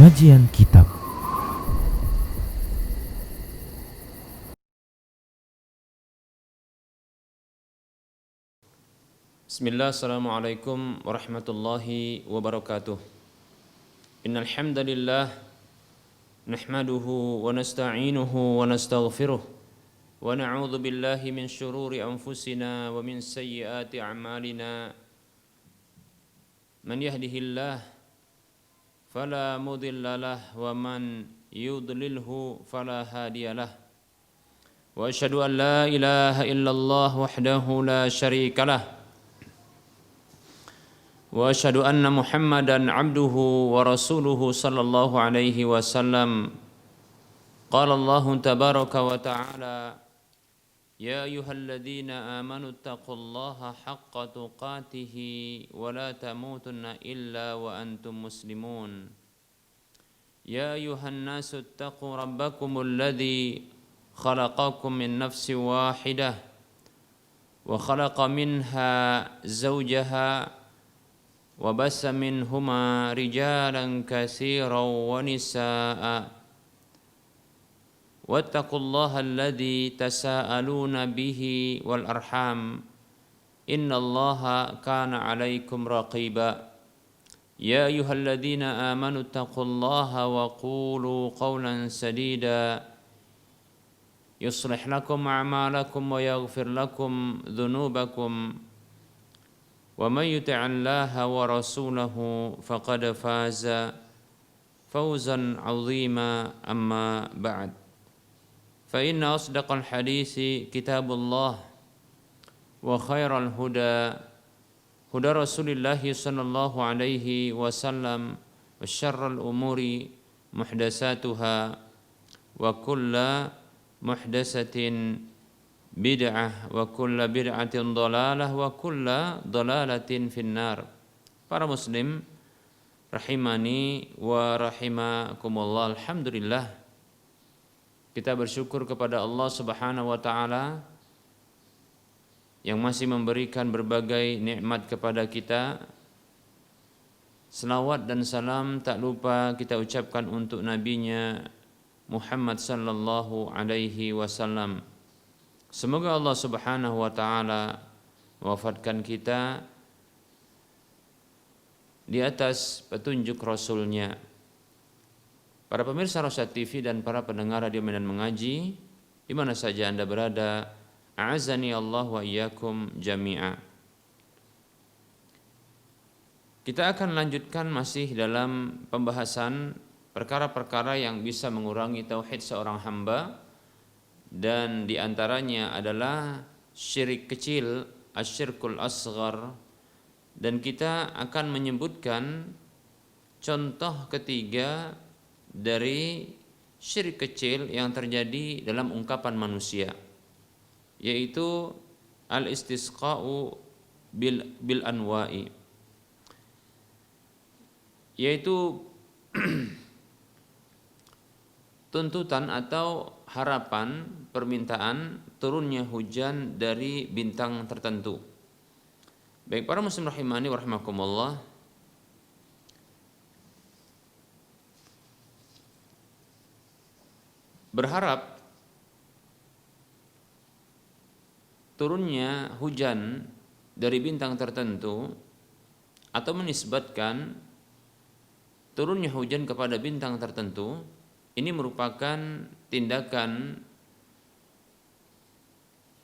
Kajian Kitab. Bismillah, assalamualaikum warahmatullahi wabarakatuh. Innal hamdalillah nahmaduhu wa nasta'inuhu wa nastaghfiruh wa na'udzu billahi min shururi anfusina wa min sayyiati a'malina. Man yahdihillah fala mudilla lahu wa man yudlilhu fala hadiyalah. Wa asyhadu an la ilaha illallah wahdahu la syarika lah. Wa asyhadu anna Muhammadan abduhu wa rasuluhu sallallahu alaihi wasallam. Qala Allahu tabaraka wa ta'ala, ya ayyuhalladzina amanu taqullaha haqqa tuqatih wa la tamutunna illa wa antum muslimun. Ya ayyuhan nasu taqu rabbakumul ladzi khalaqakum min nafsin wahidah wa khalaqa minha zawjaha wa bassa minhuma rijalan katsiran wa nisaa'a wattaqullaha alladzi tasaaluna bihi wal arham innallaha kana 'alaikum raqiba. Ya ayyuhalladzina amanu taqullaha wa qulu qawlan sadida yuslih lakum a'malakum wa yaghfir lakum dhunubakum wa man yuti'illaha wa rasulahu faqad faza fawzan 'azima, amma ba'd. Fa inna asdaqal hadisi kitabullah wa khairal huda huda Rasulillah sallallahu alaihi wasallam wa syarrul umuri muhdatsatuha wa kullu muhdatsatin bid'ah wa kullu bid'atin dhalalah wa kullu dhalalatin finnar. Para muslim rahimani wa rahimakumullah, alhamdulillah kita bersyukur kepada Allah Subhanahu wa taala yang masih memberikan berbagai nikmat kepada kita. Selawat dan salam tak lupa kita ucapkan untuk nabinya Muhammad sallallahu alaihi wasallam. Semoga Allah Subhanahu wa taala mewafatkan kita di atas petunjuk Rasul-Nya. Para pemirsa Rosyad TV dan para pendengar radio Medan Mengaji di mana saja Anda berada, a'azani Allah wa iyyakum jami'a. Kita akan lanjutkan masih dalam pembahasan perkara-perkara yang bisa mengurangi tauhid seorang hamba, dan diantaranya adalah syirik kecil, asyirkul asghar, dan kita akan menyebutkan contoh ketiga dari syirik kecil yang terjadi dalam ungkapan manusia, yaitu al-istisqa'u bil anwa'i, yaitu tuntutan atau harapan, permintaan turunnya hujan dari bintang tertentu. Baik para muslim rahimani wa rahimakumullah, berharap turunnya hujan dari bintang tertentu atau menisbatkan turunnya hujan kepada bintang tertentu, ini merupakan tindakan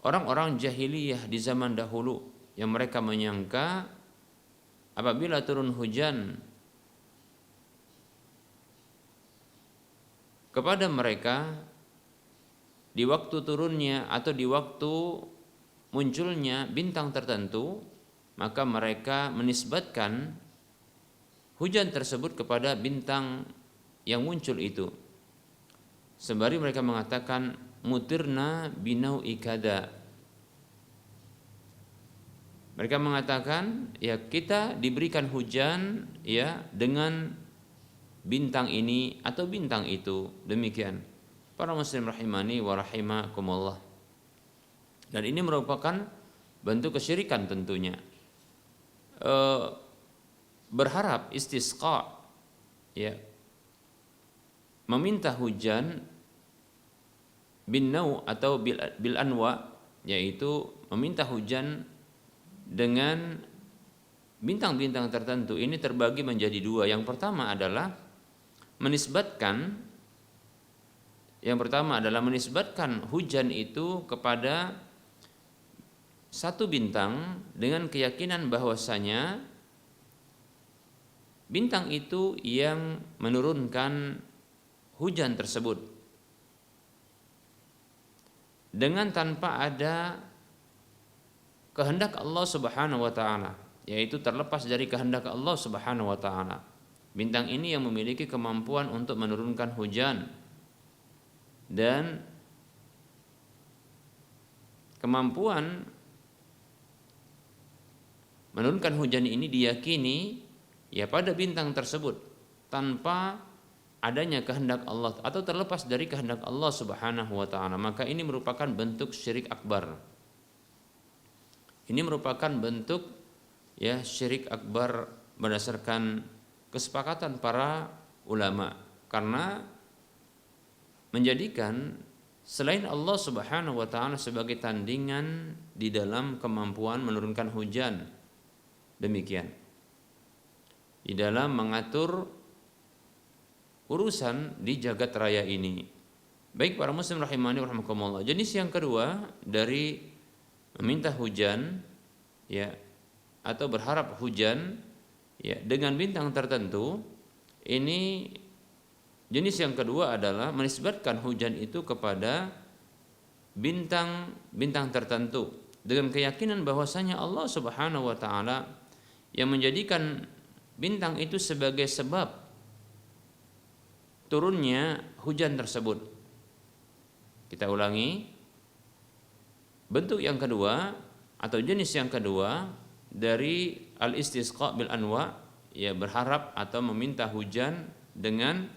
orang-orang jahiliyah di zaman dahulu, yang mereka menyangka apabila turun hujan kepada mereka di waktu turunnya atau di waktu munculnya bintang tertentu, maka mereka menisbatkan hujan tersebut kepada bintang yang muncul itu. Sembari mereka mengatakan mutirna binau'i kada. Mereka mengatakan ya kita diberikan hujan ya dengan bintang ini atau bintang itu. Demikian para muslim rahimani wa rahimakumullah. Dan ini merupakan bentuk kesyirikan tentunya. Berharap istisqa ya meminta hujan bin nau atau bil anwa, yaitu meminta hujan dengan bintang-bintang tertentu, ini terbagi menjadi dua. Yang pertama adalah menisbatkan hujan itu kepada satu bintang dengan keyakinan bahwasanya bintang itu yang menurunkan hujan tersebut, dengan tanpa ada kehendak Allah Subhanahu wa taala, yaitu terlepas dari kehendak Allah Subhanahu wa taala. Bintang ini yang memiliki kemampuan untuk menurunkan hujan, dan kemampuan menurunkan hujan ini diyakini ya pada bintang tersebut tanpa adanya kehendak Allah atau terlepas dari kehendak Allah Subhanahu wa taala. Maka ini merupakan bentuk syirik akbar. Ini merupakan bentuk ya syirik akbar berdasarkan kesepakatan para ulama, karena menjadikan selain Allah Subhanahu wa taala sebagai tandingan di dalam kemampuan menurunkan hujan. Demikian. Di dalam mengatur urusan di jagat raya ini. Baik para muslim rahimani wa rahimakumullah. Jenis yang kedua dari meminta hujan ya atau berharap hujan ya dengan bintang tertentu, ini jenis yang kedua adalah menisbatkan hujan itu kepada bintang-bintang tertentu dengan keyakinan bahwasanya Allah Subhanahu wa taala yang menjadikan bintang itu sebagai sebab turunnya hujan tersebut. Kita ulangi. Bentuk yang kedua atau jenis yang kedua dari al-istisqa bil anwa, ya berharap atau meminta hujan dengan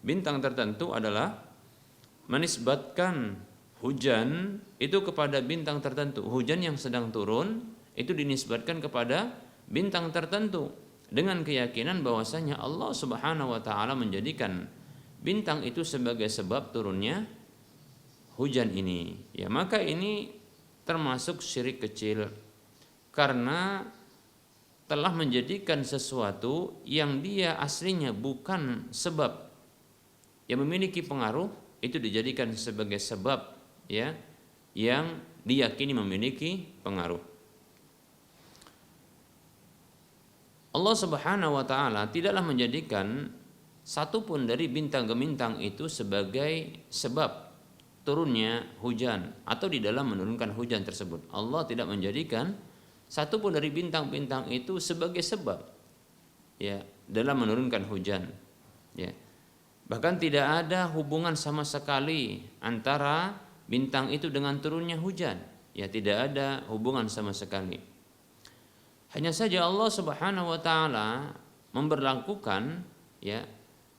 bintang tertentu adalah menisbatkan hujan itu kepada bintang tertentu. Hujan yang sedang turun itu dinisbatkan kepada bintang tertentu dengan keyakinan bahwasanya Allah Subhanahu wa taala menjadikan bintang itu sebagai sebab turunnya hujan ini. Ya, maka ini termasuk syirik kecil karena telah menjadikan sesuatu yang dia aslinya bukan sebab yang memiliki pengaruh itu dijadikan sebagai sebab ya yang diyakini memiliki pengaruh. Allah Subhanahu wa taala tidaklah menjadikan satupun dari bintang-bintang itu sebagai sebab turunnya hujan atau di dalam menurunkan hujan tersebut. Allah tidak menjadikan satupun dari bintang-bintang itu sebagai sebab ya dalam menurunkan hujan. Ya. Bahkan tidak ada hubungan sama sekali antara bintang itu dengan turunnya hujan. Ya, tidak ada hubungan sama sekali. Hanya saja Allah Subhanahu wa taala memberlakukan ya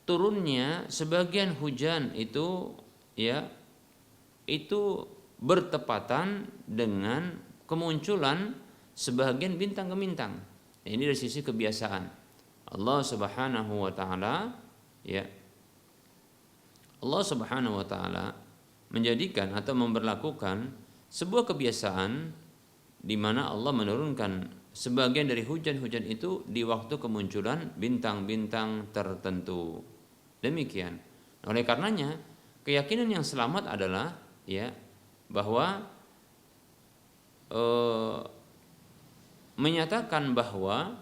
turunnya sebagian hujan itu ya itu bertepatan dengan kemunculan sebagian bintang-bintang. Ini dari sisi kebiasaan. Allah Subhanahu wa taala ya Allah Subhanahu wa taala menjadikan atau memberlakukan sebuah kebiasaan di mana Allah menurunkan sebagian dari hujan-hujan itu di waktu kemunculan bintang-bintang tertentu. Demikian. Oleh karenanya, keyakinan yang selamat adalah ya bahwa menyatakan bahwa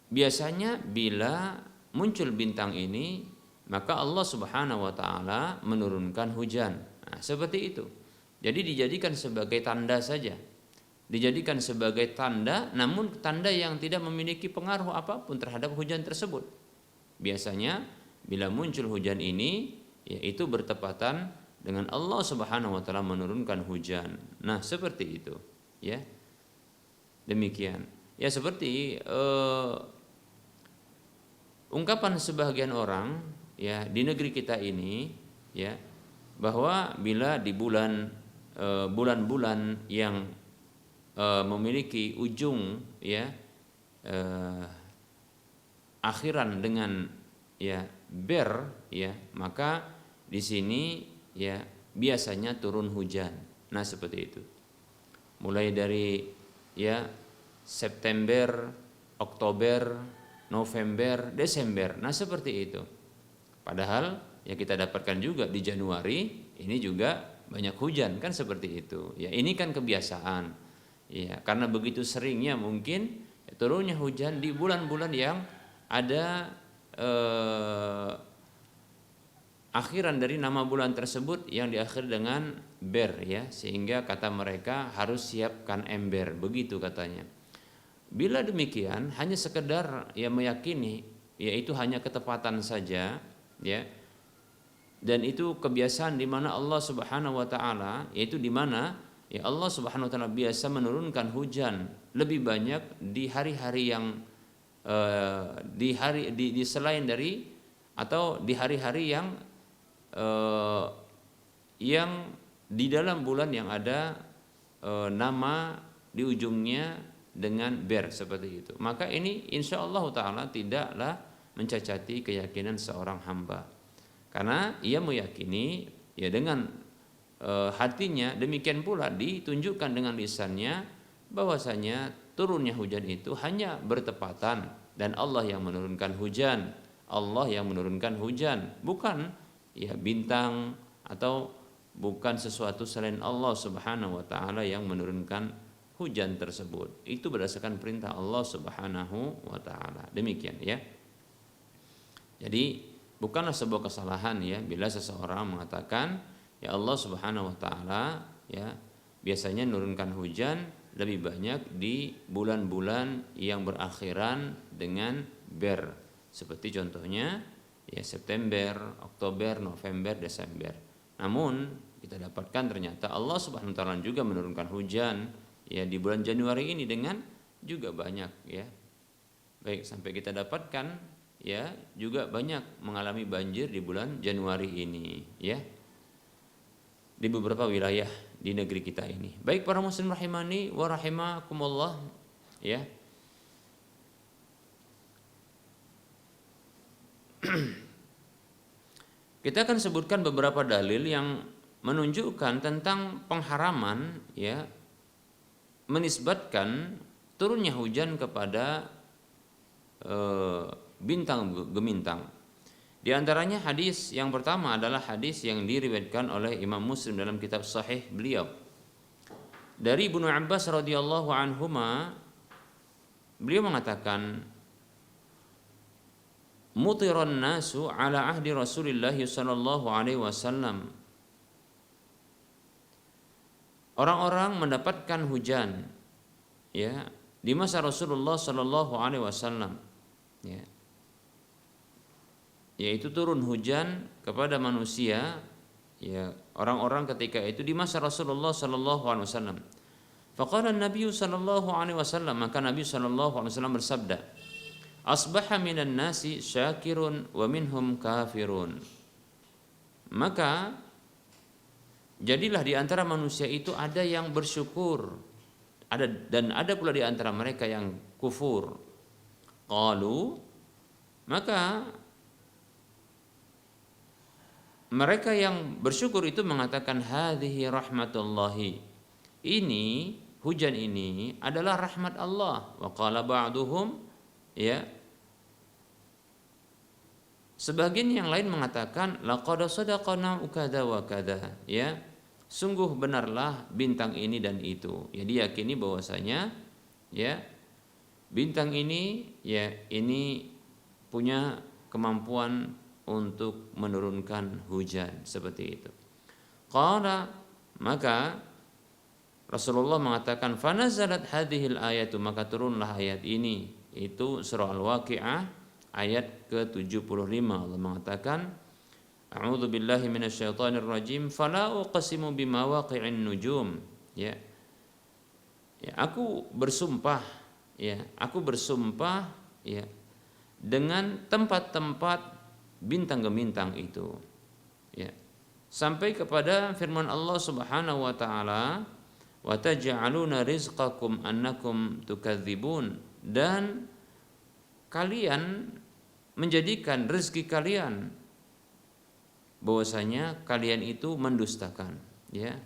biasanya bila muncul bintang ini maka Allah Subhanahu wa taala menurunkan hujan. Nah, seperti itu. Jadi dijadikan sebagai tanda saja. Dijadikan sebagai tanda, namun tanda yang tidak memiliki pengaruh apapun terhadap hujan tersebut. Biasanya bila muncul hujan ini, yaitu bertepatan dengan Allah Subhanahu wa taala menurunkan hujan. Nah, seperti itu, ya. Demikian. Ya seperti ungkapan sebagian orang ya di negeri kita ini ya bahwa bila di bulan-bulan yang memiliki ujung ya akhiran dengan ya ber ya, maka di sini ya biasanya turun hujan. Nah, seperti itu. Mulai dari ya September, Oktober, November, Desember. Nah, seperti itu. Padahal ya kita dapatkan juga di Januari ini juga banyak hujan kan, seperti itu. Ya, ini kan kebiasaan. Ya, karena begitu seringnya mungkin turunnya hujan di bulan-bulan yang ada akhiran dari nama bulan tersebut yang diakhiri dengan ber, ya, sehingga kata mereka harus siapkan ember, begitu katanya. Bila demikian hanya sekedar ya meyakini yaitu hanya ketepatan saja, ya, dan itu kebiasaan di mana Allah Subhanahu wa taala, yaitu di mana ya Allah Subhanahu wa taala biasa menurunkan hujan lebih banyak di hari-hari yang di selain dari atau di hari-hari yang di dalam bulan yang ada nama di ujungnya dengan ber, seperti itu. Maka ini insya Allah ta'ala tidaklah mencacati keyakinan seorang hamba, karena ia meyakini ya dengan hatinya, demikian pula ditunjukkan dengan lisannya bahwasanya turunnya hujan itu hanya bertepatan dan Allah yang menurunkan hujan. Allah yang menurunkan hujan, bukan ya bintang atau bukan sesuatu selain Allah Subhanahu wa taala yang menurunkan hujan tersebut. Itu berdasarkan perintah Allah Subhanahu wa taala. Demikian ya. Jadi bukanlah sebuah kesalahan ya bila seseorang mengatakan ya Allah Subhanahu wa taala ya biasanya menurunkan hujan lebih banyak di bulan-bulan yang berakhiran dengan ber. Seperti contohnya ya September, Oktober, November, Desember. Namun kita dapatkan ternyata Allah Subhanahu wa taala juga menurunkan hujan ya di bulan Januari ini dengan juga banyak ya. Baik, sampai kita dapatkan ya juga banyak mengalami banjir di bulan Januari ini ya. Di beberapa wilayah di negeri kita ini. Baik para muslim rahimani wa rahimakumullah ya. Kita akan sebutkan beberapa dalil yang menunjukkan tentang pengharaman ya menisbatkan turunnya hujan kepada bintang gemintang. Di antaranya hadis yang pertama adalah hadis yang diriwayatkan oleh Imam Muslim dalam kitab sahih beliau. Dari Ibnu Abbas radhiyallahu anhuma, beliau mengatakan mutiran nasu ala ahdi Rasulillah sallallahu alaihi wasallam. Orang-orang mendapatkan hujan ya di masa Rasulullah sallallahu alaihi wasallam ya. Yaitu turun hujan kepada manusia ya orang-orang ketika itu di masa Rasulullah sallallahu alaihi wasallam. Faqala an-nabiy sallallahu alaihi wasallam, maka Nabi sallallahu alaihi wasallam bersabda, asbaha minan nasi syakirun wa minhum kafirun. Maka jadilah di antara manusia itu ada yang bersyukur, dan ada pula di antara mereka yang kufur. Qalu, maka mereka yang bersyukur itu mengatakan hadhihi rahmatullahi. Ini hujan ini adalah rahmat Allah. Wa qala ba'duhum ya. Sebagian yang lain mengatakan laqad sadaqana ukada wa kada ya. Sungguh benarlah bintang ini dan itu. Ya diyakini bahwasanya ya bintang ini ya ini punya kemampuan untuk menurunkan hujan seperti itu. Qala, maka Rasulullah mengatakan fanazalat hadhil ayatu, maka turunlah ayat ini. Itu surah Al-Waqi'ah ayat ke-75. Allah mengatakan a'udzu billahi minasyaitonir rajim fala uqsimu bimawaqi'in nujum ya. Ya, aku bersumpah ya dengan tempat-tempat bintang gemintang itu ya. Sampai kepada firman Allah Subhanahu wa taala wa taj'aluna rizqakum annakum tukadzibun, dan kalian menjadikan rezeki kalian bahwasanya kalian itu mendustakan, ya.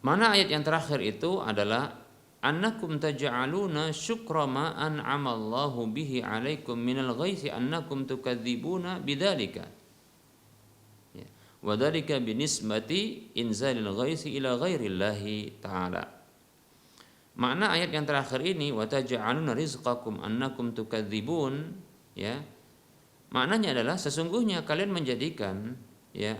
Mana ayat yang terakhir itu adalah annakum taj'aluna syukra ma an'amallahu bihi 'alaikum minal ghaisi annakum tukadzibuna bidzalika. Ya. Wa dzalika binisbati inzalil ghaisi ila ghairillahi ta'ala. Makna ayat yang terakhir ini wa taj'aluna rizqakum annakum tukadzibun, ya. Maknanya adalah sesungguhnya kalian menjadikan, ya,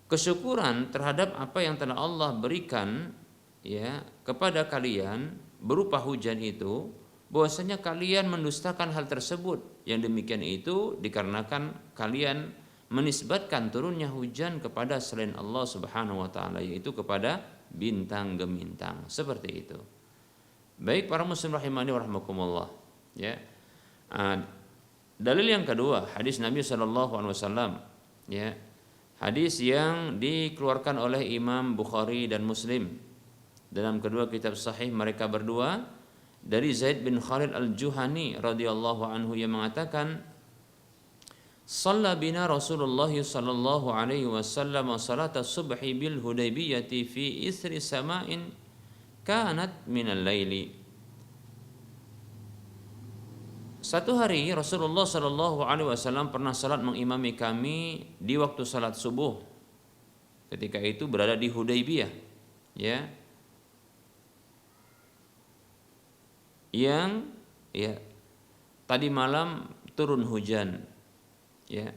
kesyukuran terhadap apa yang telah Allah berikan, ya, kepada kalian berupa hujan itu, bahwasanya kalian mendustakan hal tersebut. Yang demikian itu dikarenakan kalian menisbatkan turunnya hujan kepada selain Allah Subhanahu wa taala, yaitu kepada bintang gemintang. Seperti itu. Baik para muslim rahimani wa rahmakumullah, ya. Dalil yang kedua, hadis Nabi sallallahu alaihi wasallam, ya. Hadis yang dikeluarkan oleh Imam Bukhari dan Muslim dalam kedua kitab sahih mereka berdua, dari Zaid bin Khalid al-Juhani radhiyallahu anhu yang mengatakan, "Shalla bina Rasulullah sallallahu alaihi wasallam salat as-subhi bil Hudaybiyati fi isri sama'in kanat minal laili." Satu hari Rasulullah Shallallahu Alaihi Wasallam pernah salat mengimami kami di waktu salat subuh. Ketika itu berada di Hudaybiyah, ya, yang, ya, tadi malam turun hujan, ya.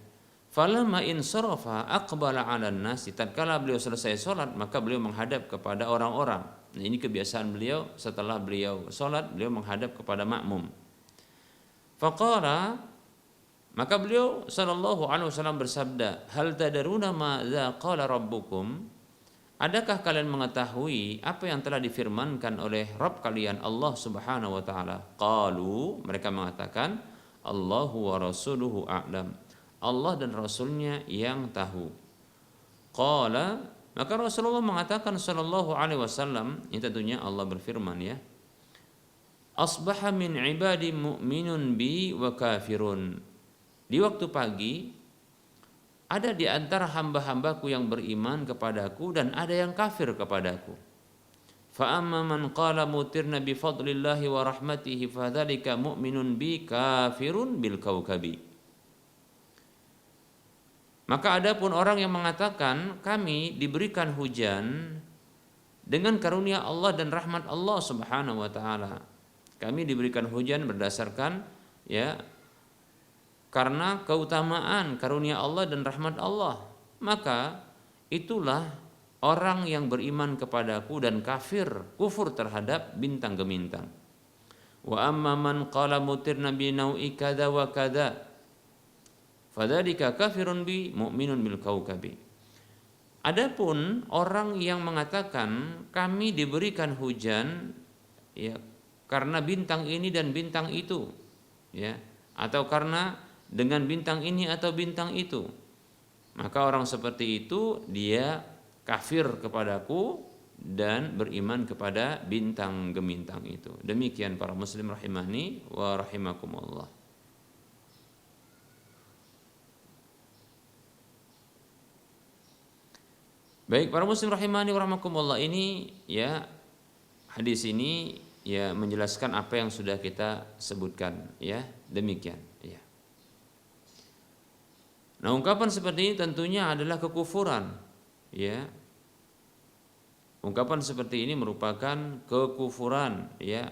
Falamma insarafa aqbala 'alan nas. Tatkala beliau selesai salat, maka beliau menghadap kepada orang-orang. Nah, ini kebiasaan beliau, setelah beliau salat, beliau menghadap kepada makmum. Faqala, maka beliau sallallahu alaihi wasallam bersabda, "Hal tadaruna ma za qala rabbukum?" Adakah kalian mengetahui apa yang telah difirmankan oleh Rabb kalian Allah Subhanahu wa taala? Qalu, mereka mengatakan, Allahu wa rasuluhu a'lam. Allah dan rasulnya yang tahu. Qala, maka Rasulullah mengatakan sallallahu alaihi wasallam, ini tentunya Allah berfirman, ya. Asbaha min ibadi mu'minun bi wa kafirun. Di waktu pagi ada di antara hamba-hambaku yang beriman kepadaku dan ada yang kafir kepadaku. Fa amma man qala mutirna bi fadlillahi wa rahmatihi fadzalika mu'minun bi kafirun bil kaukabi. Maka adapun orang yang mengatakan kami diberikan hujan dengan karunia Allah dan rahmat Allah Subhanahu wa taala. Kami diberikan hujan berdasarkan, ya, karena keutamaan karunia Allah dan rahmat Allah. Maka itulah orang yang beriman kepadaku dan kufur terhadap bintang gemintang. Wa amma man qala mutirna bi nau'i kadza wa kadza fadzalika kafirun bi mu'minun bil kaukabi. Adapun orang yang mengatakan kami diberikan hujan, ya, karena bintang ini dan bintang itu, ya, atau karena dengan bintang ini atau bintang itu, maka orang seperti itu dia kafir kepadaku dan beriman kepada bintang gemintang itu. Demikian para muslim rahimani wa rahimakumullah. Baik para muslim rahimani wa rahimakumullah, ini, ya, hadis ini, ya, menjelaskan apa yang sudah kita sebutkan, ya, demikian, ya. Nah, ungkapan seperti ini tentunya adalah kekufuran, ya. Ungkapan seperti ini merupakan kekufuran, ya,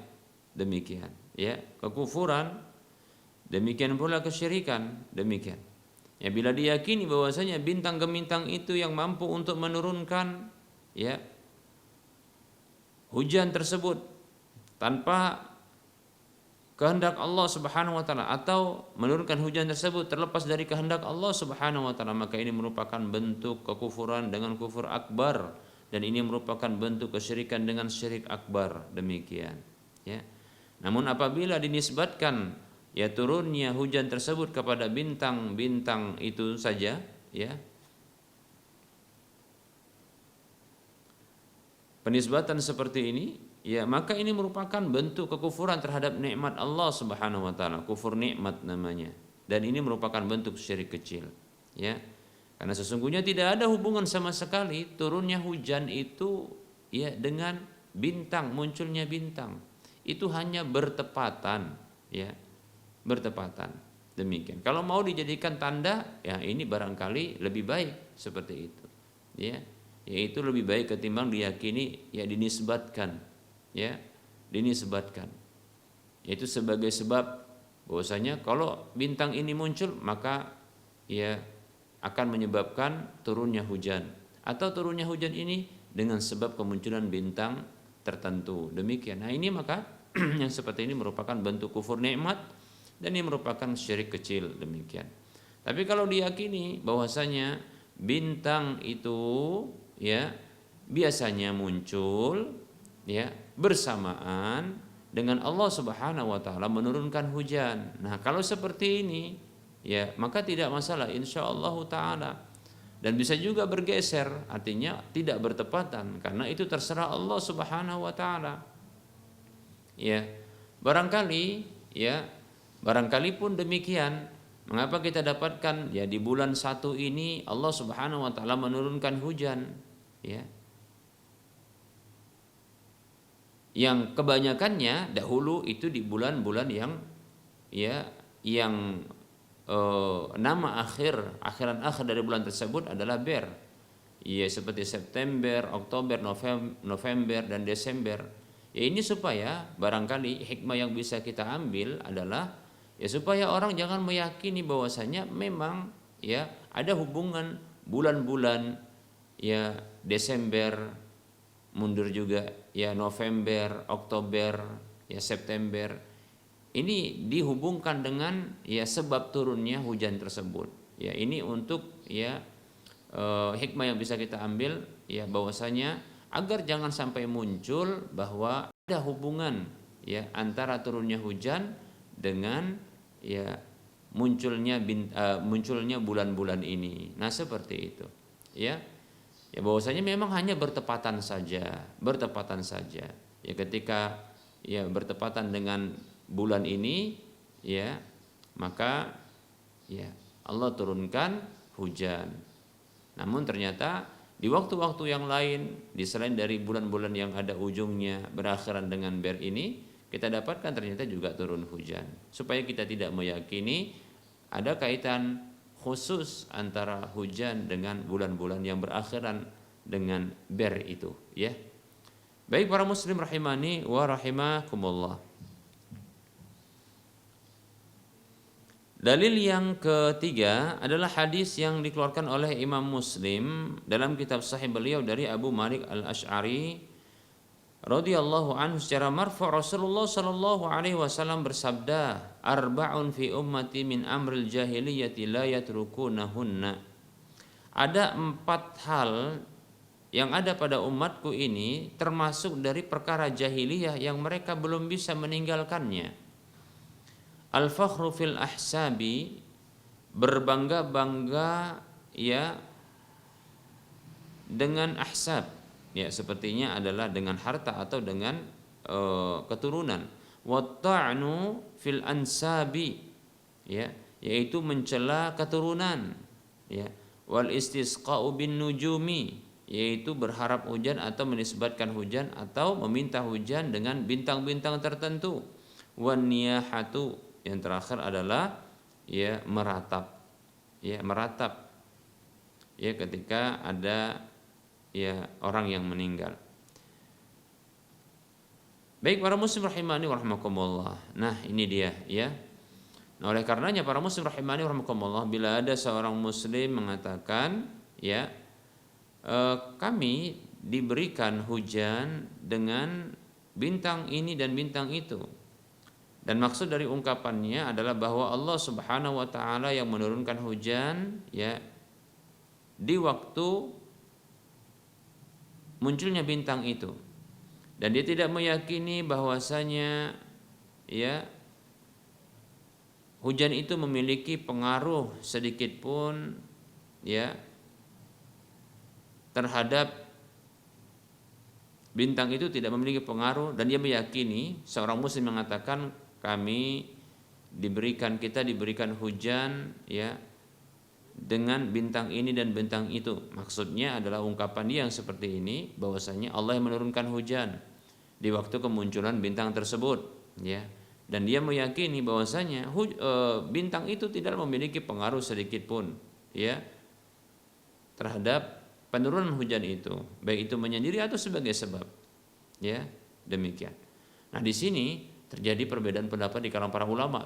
demikian, ya, kekufuran, demikian pula kesyirikan, demikian. Ya, bila diyakini bahwasanya bintang gemintang itu yang mampu untuk menurunkan, ya, hujan tersebut tanpa kehendak Allah Subhanahu wa taala, atau menurunkan hujan tersebut terlepas dari kehendak Allah Subhanahu wa taala, maka ini merupakan bentuk kekufuran dengan kufur akbar, dan ini merupakan bentuk kesyirikan dengan syirik akbar, demikian, ya. Namun apabila dinisbatkan, ya, turunnya hujan tersebut kepada bintang-bintang itu saja, ya, penisbatan seperti ini, ya, maka ini merupakan bentuk kekufuran terhadap nikmat Allah Subhanahu wa taala, kufur nikmat namanya, dan ini merupakan bentuk syirik kecil, ya. Karena sesungguhnya tidak ada hubungan sama sekali turunnya hujan itu ya dengan bintang, munculnya bintang. Itu hanya bertepatan, ya. Bertepatan. Demikian. Kalau mau dijadikan tanda, ya ini barangkali lebih baik seperti itu. Ya. Yaitu lebih baik ketimbang diyakini, ya dinisbatkan, ya. Dinisbatkan. Yaitu sebagai sebab bahwasanya kalau bintang ini muncul maka ya akan menyebabkan turunnya hujan, atau turunnya hujan ini dengan sebab kemunculan bintang tertentu. Demikian. Nah, ini maka yang seperti ini merupakan bentuk kufur nikmat dan ini merupakan syirik kecil, demikian. Tapi kalau diyakini bahwasanya bintang itu ya biasanya muncul ya bersamaan dengan Allah Subhanahu wa taala menurunkan hujan. Nah, kalau seperti ini ya maka tidak masalah insyaallah taala. Dan bisa juga bergeser, artinya tidak bertepatan karena itu terserah Allah Subhanahu wa taala. Ya. Barangkali pun demikian. Mengapa kita dapatkan ya di bulan 1 ini Allah Subhanahu wa taala menurunkan hujan, ya. Yang kebanyakannya dahulu itu di bulan-bulan yang ya yang nama akhiran akhir dari bulan tersebut adalah ber. Ya seperti September, Oktober, November dan Desember. Ya ini supaya barangkali hikmah yang bisa kita ambil adalah ya supaya orang jangan meyakini bahwasanya memang ya ada hubungan bulan-bulan ya Desember mundur juga ya November, Oktober, ya September. Ini dihubungkan dengan ya sebab turunnya hujan tersebut. Ya ini untuk ya hikmah yang bisa kita ambil ya bahwasanya agar jangan sampai muncul bahwa ada hubungan ya antara turunnya hujan dengan ya munculnya bulan-bulan ini. Nah, seperti itu. Ya. Ya bahwasanya memang hanya bertepatan saja. Ya ketika ya bertepatan dengan bulan ini ya maka ya Allah turunkan hujan. Namun ternyata di waktu-waktu yang lain di selain dari bulan-bulan yang ada ujungnya berakhiran dengan ber ini kita dapatkan ternyata juga turun hujan. Supaya kita tidak meyakini ada kaitan khusus antara hujan dengan bulan-bulan yang berakhiran dengan ber itu, ya. Baik para muslim rahimani wa rahimakumullah. Dalil yang ketiga adalah hadis yang dikeluarkan oleh Imam Muslim dalam kitab sahih beliau dari Abu Malik Al-Asy'ari radhiyallahu anhu secara marfu' Rasulullah sallallahu alaihi wasallam bersabda, "Arba'un fi ummati min amril jahiliyati la yatrukunahunna." Ada 4 hal yang ada pada umatku ini termasuk dari perkara jahiliyah yang mereka belum bisa meninggalkannya. Al-fakhru fil ahsabi, berbangga-bangga ya dengan ahsab. Ya, sepertinya adalah dengan harta atau dengan keturunan. Watta'nu fil ansabi, ya, yaitu mencela keturunan, ya. Wal istisqa'u bin nujumi, yaitu berharap hujan atau menisbatkan hujan atau meminta hujan dengan bintang-bintang tertentu. Wan niyahatu, yang terakhir adalah ya meratap. Ya, meratap. Ya, ketika ada ya orang yang meninggal. Baik para muslim rahimani wa rahimakumullah. Nah, ini dia ya. Nah, oleh karenanya para muslim rahimani wa rahimakumullah, bila ada seorang muslim mengatakan ya kami diberikan hujan dengan bintang ini dan bintang itu. Dan maksud dari ungkapannya adalah bahwa Allah Subhanahu wa taala yang menurunkan hujan ya di waktu munculnya bintang itu, dan dia tidak meyakini bahwasanya ya hujan itu memiliki pengaruh sedikit pun ya terhadap bintang itu, tidak memiliki pengaruh, dan dia meyakini, seorang muslim mengatakan kami kita diberikan hujan ya dengan bintang ini dan bintang itu. Maksudnya adalah ungkapan dia yang seperti ini, bahwasanya Allah yang menurunkan hujan di waktu kemunculan bintang tersebut, ya. Dan dia meyakini bahwasanya bintang itu tidak memiliki pengaruh sedikit pun, ya, terhadap penurunan hujan itu, baik itu menyendiri atau sebagai sebab, ya, demikian. Nah, di sini terjadi perbedaan pendapat di kalangan para ulama.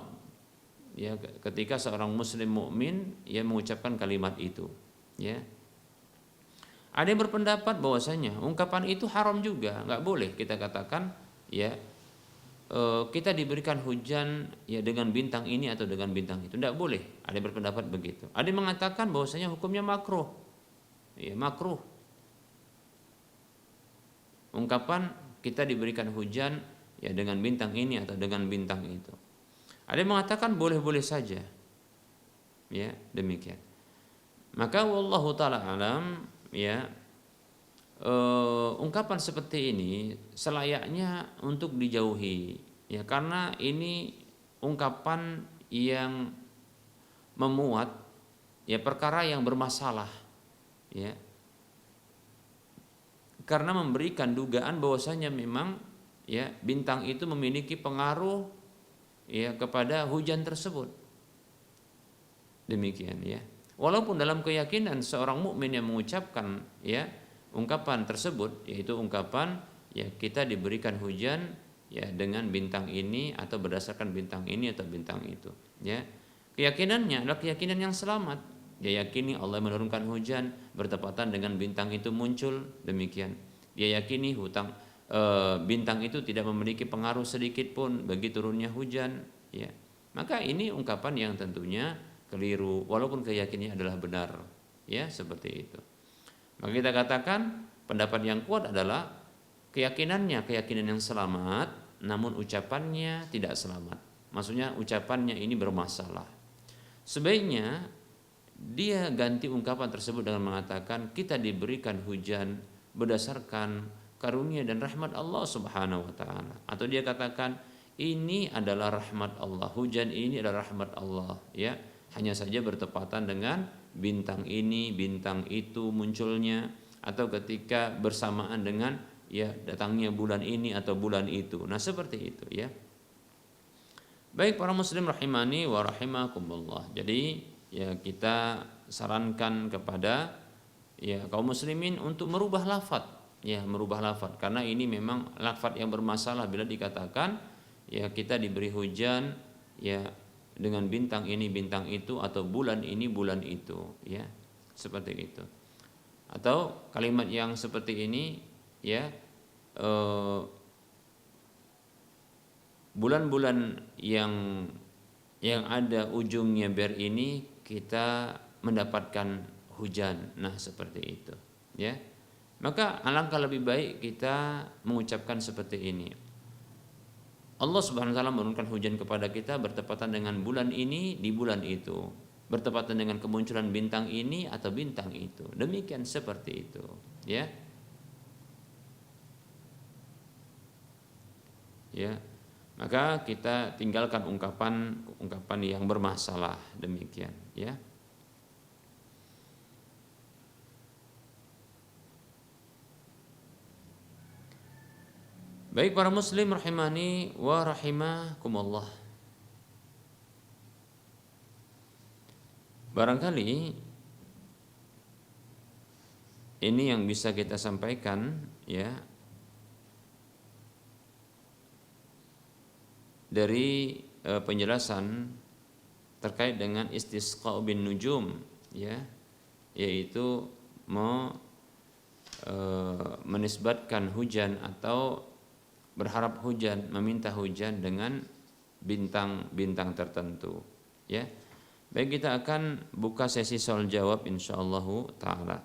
Ya, ketika seorang muslim mukmin ia mengucapkan kalimat itu, ya. Ada yang berpendapat bahwasanya ungkapan itu haram juga, nggak boleh kita katakan, ya, kita diberikan hujan ya dengan bintang ini atau dengan bintang itu, nggak boleh. Ada yang berpendapat begitu. Ada yang mengatakan bahwasanya hukumnya makruh, ya, makruh. Ungkapan kita diberikan hujan ya dengan bintang ini atau dengan bintang itu. Ada yang mengatakan boleh-boleh saja, ya, demikian. Maka wallahu taala alam, ya, ungkapan seperti ini selayaknya untuk dijauhi, ya, karena ini ungkapan yang memuat ya perkara yang bermasalah, ya, karena memberikan dugaan bahwasanya memang ya bintang itu memiliki pengaruh ya kepada hujan tersebut. Demikian, ya. Walaupun dalam keyakinan seorang mukmin yang mengucapkan ya ungkapan tersebut, yaitu ungkapan ya kita diberikan hujan ya dengan bintang ini atau berdasarkan bintang ini atau bintang itu, ya. Keyakinannya adalah keyakinan yang selamat. Dia yakini Allah menurunkan hujan bertepatan dengan bintang itu muncul, demikian. Dia yakini bintang itu tidak memiliki pengaruh sedikit pun bagi turunnya hujan, ya. Maka ini ungkapan yang tentunya keliru walaupun keyakinannya adalah benar, ya, seperti itu. Maka kita katakan pendapat yang kuat adalah keyakinan yang selamat, namun ucapannya tidak selamat. Maksudnya ucapannya ini bermasalah. Sebaiknya dia ganti ungkapan tersebut dengan mengatakan kita diberikan hujan berdasarkan karunia dan rahmat Allah Subhanahu wa taala, atau dia katakan ini adalah rahmat Allah, hujan ini adalah rahmat Allah, ya, hanya saja bertepatan dengan bintang ini, bintang itu munculnya, atau ketika bersamaan dengan ya datangnya bulan ini atau bulan itu. Nah, seperti itu, ya. Baik para muslim rahimani wa rahimakumullah. Jadi ya kita sarankan kepada ya kaum muslimin untuk merubah lafadz, ya, merubah lafadz, karena ini memang lafadz yang bermasalah bila dikatakan ya kita diberi hujan ya dengan bintang ini bintang itu atau bulan ini bulan itu, ya, seperti itu. Atau kalimat yang seperti ini, ya, bulan-bulan yang ada ujungnya ber ini kita mendapatkan hujan. Nah, seperti itu, ya. Maka alangkah lebih baik kita mengucapkan seperti ini. Allah Subhanahu wa taala menurunkan hujan kepada kita bertepatan dengan bulan ini di bulan itu, bertepatan dengan kemunculan bintang ini atau bintang itu. Demikian, seperti itu, ya. Ya. Maka kita tinggalkan ungkapan yang bermasalah, demikian, ya. Baik para muslim rahimani wa rahimakumullah. Barangkali ini yang bisa kita sampaikan, ya, dari penjelasan terkait dengan istisqa bin nujum, ya, yaitu menisbatkan hujan atau berharap hujan, meminta hujan dengan bintang-bintang tertentu, ya. Baik, kita akan buka sesi soal jawab insyaallah taala.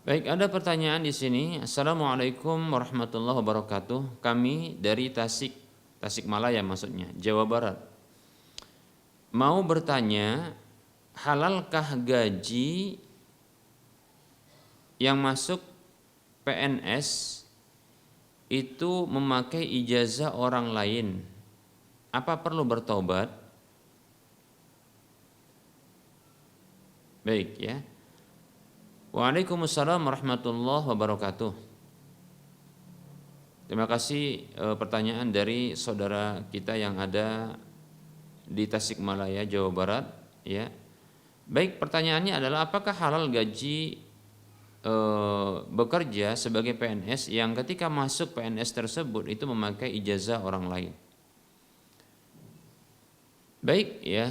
Baik, ada pertanyaan di sini. Assalamualaikum warahmatullahi wabarakatuh. Kami dari Tasikmalaya maksudnya, Jawa Barat. Mau bertanya, halalkah gaji yang masuk PNS itu memakai ijazah orang lain? Apa perlu bertobat? Baik ya. Waalaikumsalam warahmatullahi wabarakatuh. Terima kasih pertanyaan dari saudara kita yang ada di Tasikmalaya, Jawa Barat. Ya, baik, pertanyaannya adalah apakah halal gaji bekerja sebagai PNS yang ketika masuk PNS tersebut itu memakai ijazah orang lain? Baik ya.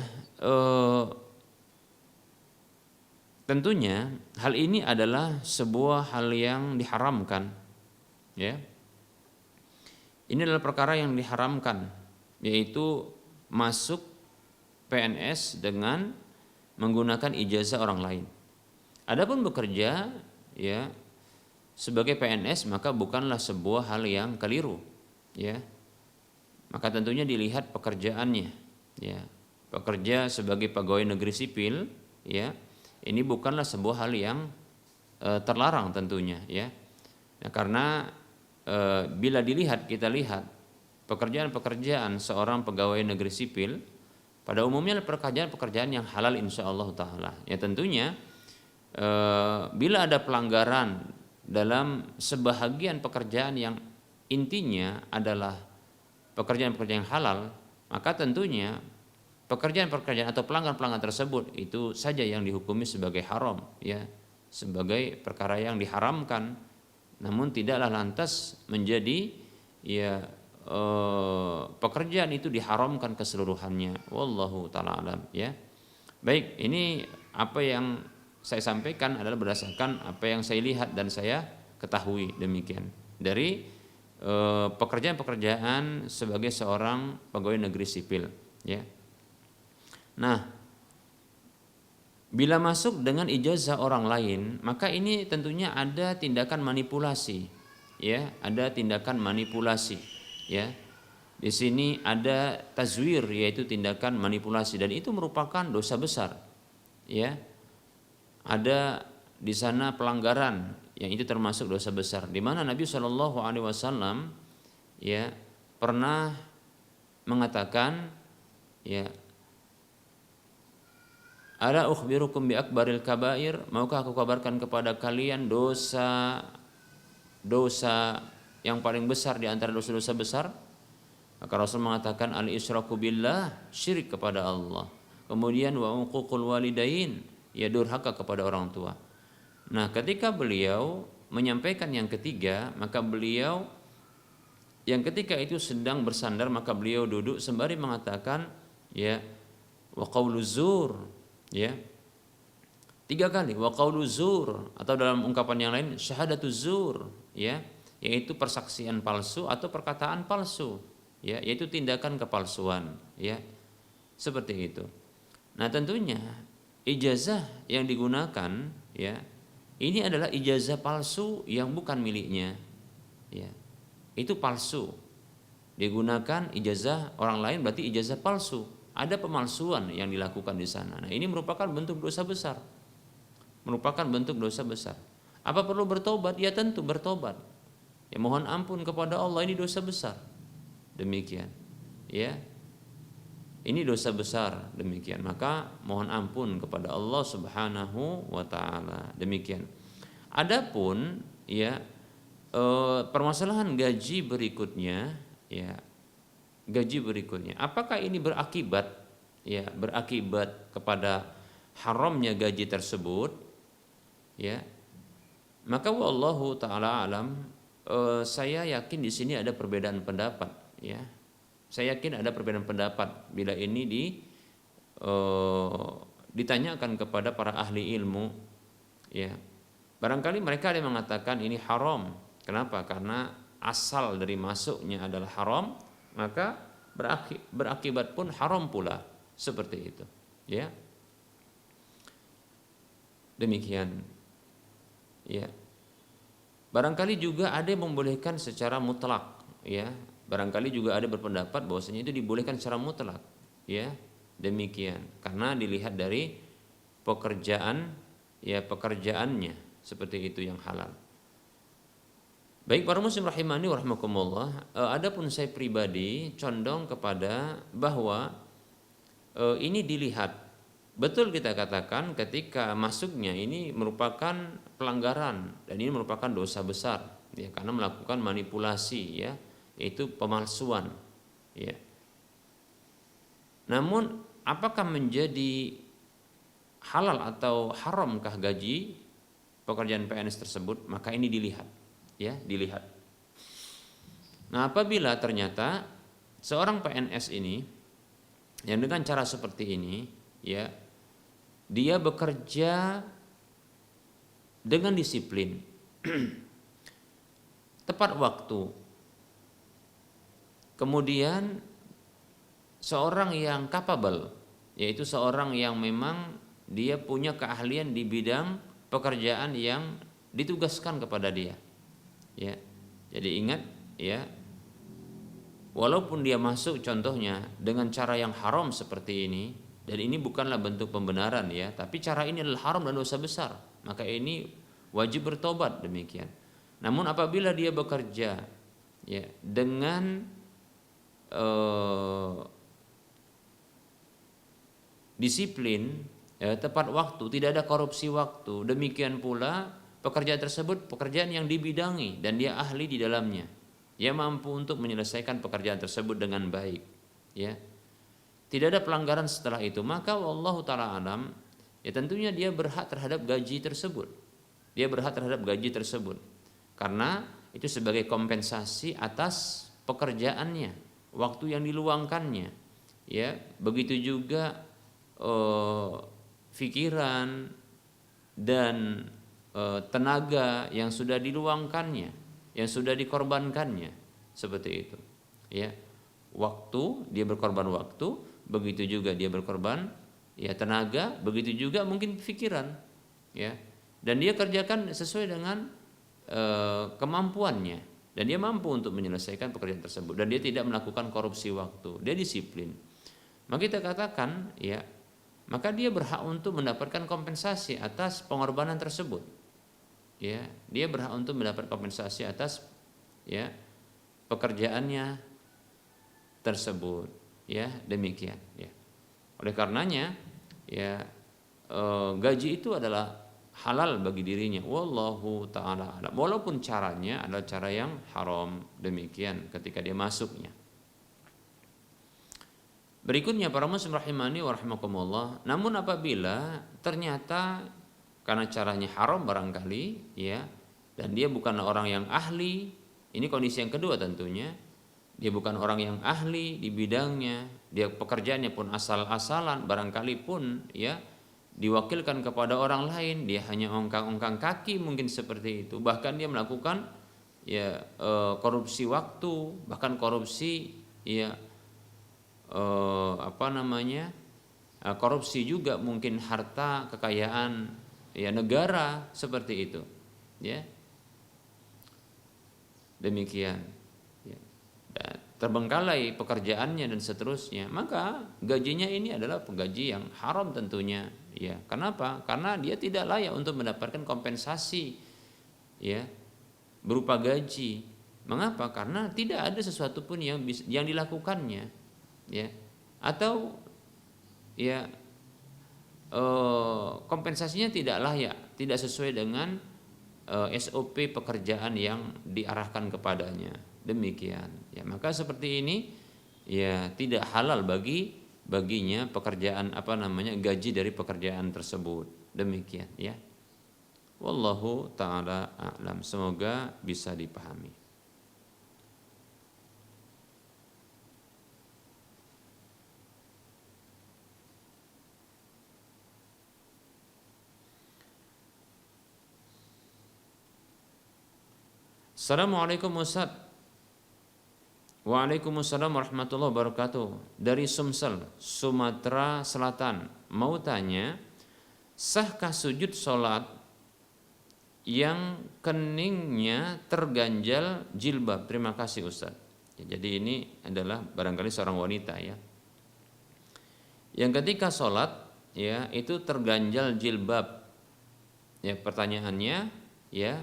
Tentunya hal ini adalah sebuah hal yang diharamkan, ya. Ini adalah perkara yang diharamkan, yaitu masuk PNS dengan menggunakan ijazah orang lain. Adapun bekerja, ya, sebagai PNS maka bukanlah sebuah hal yang keliru, ya. Maka tentunya dilihat pekerjaannya, ya. Pekerja sebagai pegawai negeri sipil, ya. Ini bukanlah sebuah hal yang terlarang tentunya, ya. Nah, karena bila kita lihat pekerjaan-pekerjaan seorang pegawai negeri sipil pada umumnya pekerjaan-pekerjaan yang halal insya Allah taala. Ya tentunya bila ada pelanggaran dalam sebahagian pekerjaan yang intinya adalah pekerjaan-pekerjaan yang halal, maka tentunya pekerjaan-pekerjaan atau pelanggaran-pelanggaran tersebut itu saja yang dihukumi sebagai haram, ya, sebagai perkara yang diharamkan, namun tidaklah lantas menjadi ya pekerjaan itu diharamkan keseluruhannya. Wallahu taala alam, ya. Baik, ini apa yang saya sampaikan adalah berdasarkan apa yang saya lihat dan saya ketahui demikian dari pekerjaan-pekerjaan sebagai seorang pegawai negeri sipil, ya. Nah, bila masuk dengan ijazah orang lain, maka ini tentunya ada tindakan manipulasi, ya, ada tindakan manipulasi, ya. Di sini ada tazwir, yaitu tindakan manipulasi, dan itu merupakan dosa besar, ya. Ada di sana pelanggaran yang itu termasuk dosa besar, di mana Nabi SAW, ya, pernah mengatakan, ya, ala ukhbirukum bi akbaril kabair, maukah aku kabarkan kepada kalian dosa yang paling besar di antara dosa-dosa besar? Maka Rasul mengatakan al isyraku billah, syirik kepada Allah. Kemudian wa uququl walidain, ya, durhaka kepada orang tua. Nah, ketika beliau menyampaikan yang ketiga, maka beliau yang ketika itu sedang bersandar, maka beliau duduk sembari mengatakan, ya, wa qauluz zur, ya, 3 kali, wa qauluz zur, atau dalam ungkapan yang lain syahadatuz zur, ya, yaitu persaksian palsu atau perkataan palsu, ya, yaitu tindakan kepalsuan, ya, seperti itu. Nah, tentunya ijazah yang digunakan, ya, ini adalah ijazah palsu yang bukan miliknya, ya, itu palsu. Digunakan ijazah orang lain berarti ijazah palsu. Ada pemalsuan yang dilakukan di sana. Nah, ini merupakan bentuk dosa besar. Merupakan bentuk dosa besar. Apa perlu bertobat? Ya tentu bertobat. Ya, mohon ampun kepada Allah, ini dosa besar. Demikian. Ya. Ini dosa besar demikian. Maka mohon ampun kepada Allah Subhanahu wa taala. Demikian. Adapun, ya, permasalahan gaji berikutnya, ya, gaji berikutnya, apakah ini berakibat, ya, berakibat kepada haramnya gaji tersebut, ya, maka wallahu taala alam, saya yakin di sini ada perbedaan pendapat, ya, saya yakin ada perbedaan pendapat bila ini ditanyakan kepada para ahli ilmu, ya, barangkali mereka ada yang mengatakan ini haram. Kenapa? Karena asal dari masuknya adalah haram, maka berakibat pun haram pula, seperti itu, ya. Demikian, ya. Barangkali juga ada yang membolehkan secara mutlak, ya. Barangkali juga ada berpendapat bahwasanya itu dibolehkan secara mutlak, ya. Demikian, karena dilihat dari pekerjaan, ya, pekerjaannya seperti itu yang halal. Baik para muslim rahimani wa rahmakumullah, adapun saya pribadi condong kepada bahwa ini dilihat, betul kita katakan ketika masuknya ini merupakan pelanggaran dan ini merupakan dosa besar, ya, karena melakukan manipulasi, ya, yaitu pemalsuan, ya. Namun apakah menjadi halal atau haramkah gaji pekerjaan PNS tersebut? Maka ini dilihat, ya, dilihat. Nah, apabila ternyata seorang PNS ini yang dengan cara seperti ini, ya, dia bekerja dengan disiplin, tepat waktu, kemudian seorang yang capable, yaitu seorang yang memang dia punya keahlian di bidang pekerjaan yang ditugaskan kepada dia, ya. Jadi ingat, ya, walaupun dia masuk contohnya dengan cara yang haram seperti ini, dan ini bukanlah bentuk pembenaran, ya, tapi cara ini adalah haram dan dosa besar, maka ini wajib bertobat demikian. Namun apabila dia bekerja, ya, dengan disiplin, ya, tepat waktu, tidak ada korupsi waktu, demikian pula pekerjaan tersebut pekerjaan yang dibidangi dan dia ahli di dalamnya, dia mampu untuk menyelesaikan pekerjaan tersebut dengan baik, ya, tidak ada pelanggaran setelah itu, maka wallahu taala alam, ya, tentunya dia berhak terhadap gaji tersebut, karena itu sebagai kompensasi atas pekerjaannya, waktu yang diluangkannya, ya, begitu juga pikiran dan tenaga yang sudah diluangkannya, yang sudah dikorbankannya, seperti itu, ya. Waktu, dia berkorban waktu, begitu juga dia berkorban, ya, tenaga, begitu juga mungkin pikiran, ya, dan dia kerjakan sesuai dengan kemampuannya, dan dia mampu untuk menyelesaikan pekerjaan tersebut, dan dia tidak melakukan korupsi waktu, dia disiplin, maka kita katakan, ya, maka dia berhak untuk mendapatkan kompensasi atas pengorbanan tersebut, ya, dia berhak untuk mendapat kompensasi atas, ya, pekerjaannya tersebut, ya, demikian, ya. Oleh karenanya, ya, gaji itu adalah halal bagi dirinya, wallahu taala alam, walaupun caranya adalah cara yang haram, demikian ketika dia masuknya. Berikutnya para muslim rahimani wa rahimakumullah, namun apabila ternyata karena caranya haram barangkali, ya, dan dia bukan orang yang ahli, ini kondisi yang kedua tentunya, dia bukan orang yang ahli di bidangnya, dia pekerjaannya pun asal-asalan, barangkali pun, ya, diwakilkan kepada orang lain, dia hanya ongkang-ongkang kaki mungkin seperti itu, bahkan dia melakukan, ya, korupsi waktu, bahkan korupsi, ya, korupsi juga mungkin harta kekayaan, ya, negara seperti itu, ya, demikian, ya. Dan terbengkalai pekerjaannya dan seterusnya, maka gajinya ini adalah gaji yang haram tentunya, ya. Kenapa? Karena dia tidak layak untuk mendapatkan kompensasi, ya, berupa gaji. Mengapa? Karena tidak ada sesuatu pun yang dilakukannya, ya, atau, ya, kompensasinya tidak layak, tidak sesuai dengan SOP pekerjaan yang diarahkan kepadanya, demikian, ya. Maka seperti ini, ya, tidak halal baginya pekerjaan, gaji dari pekerjaan tersebut, demikian, ya. Wallahu taala a'lam, semoga bisa dipahami. Assalamualaikum Ustaz. Waalaikumsalam warahmatullahi wabarakatuh. Dari Sumsel, Sumatera Selatan. Mau tanya, sahkah sujud sholat yang keningnya terganjal jilbab. Terima kasih Ustaz. Ya, jadi ini adalah barangkali seorang wanita ya. Yang ketika sholat ya itu terganjal jilbab. Ya, pertanyaannya ya,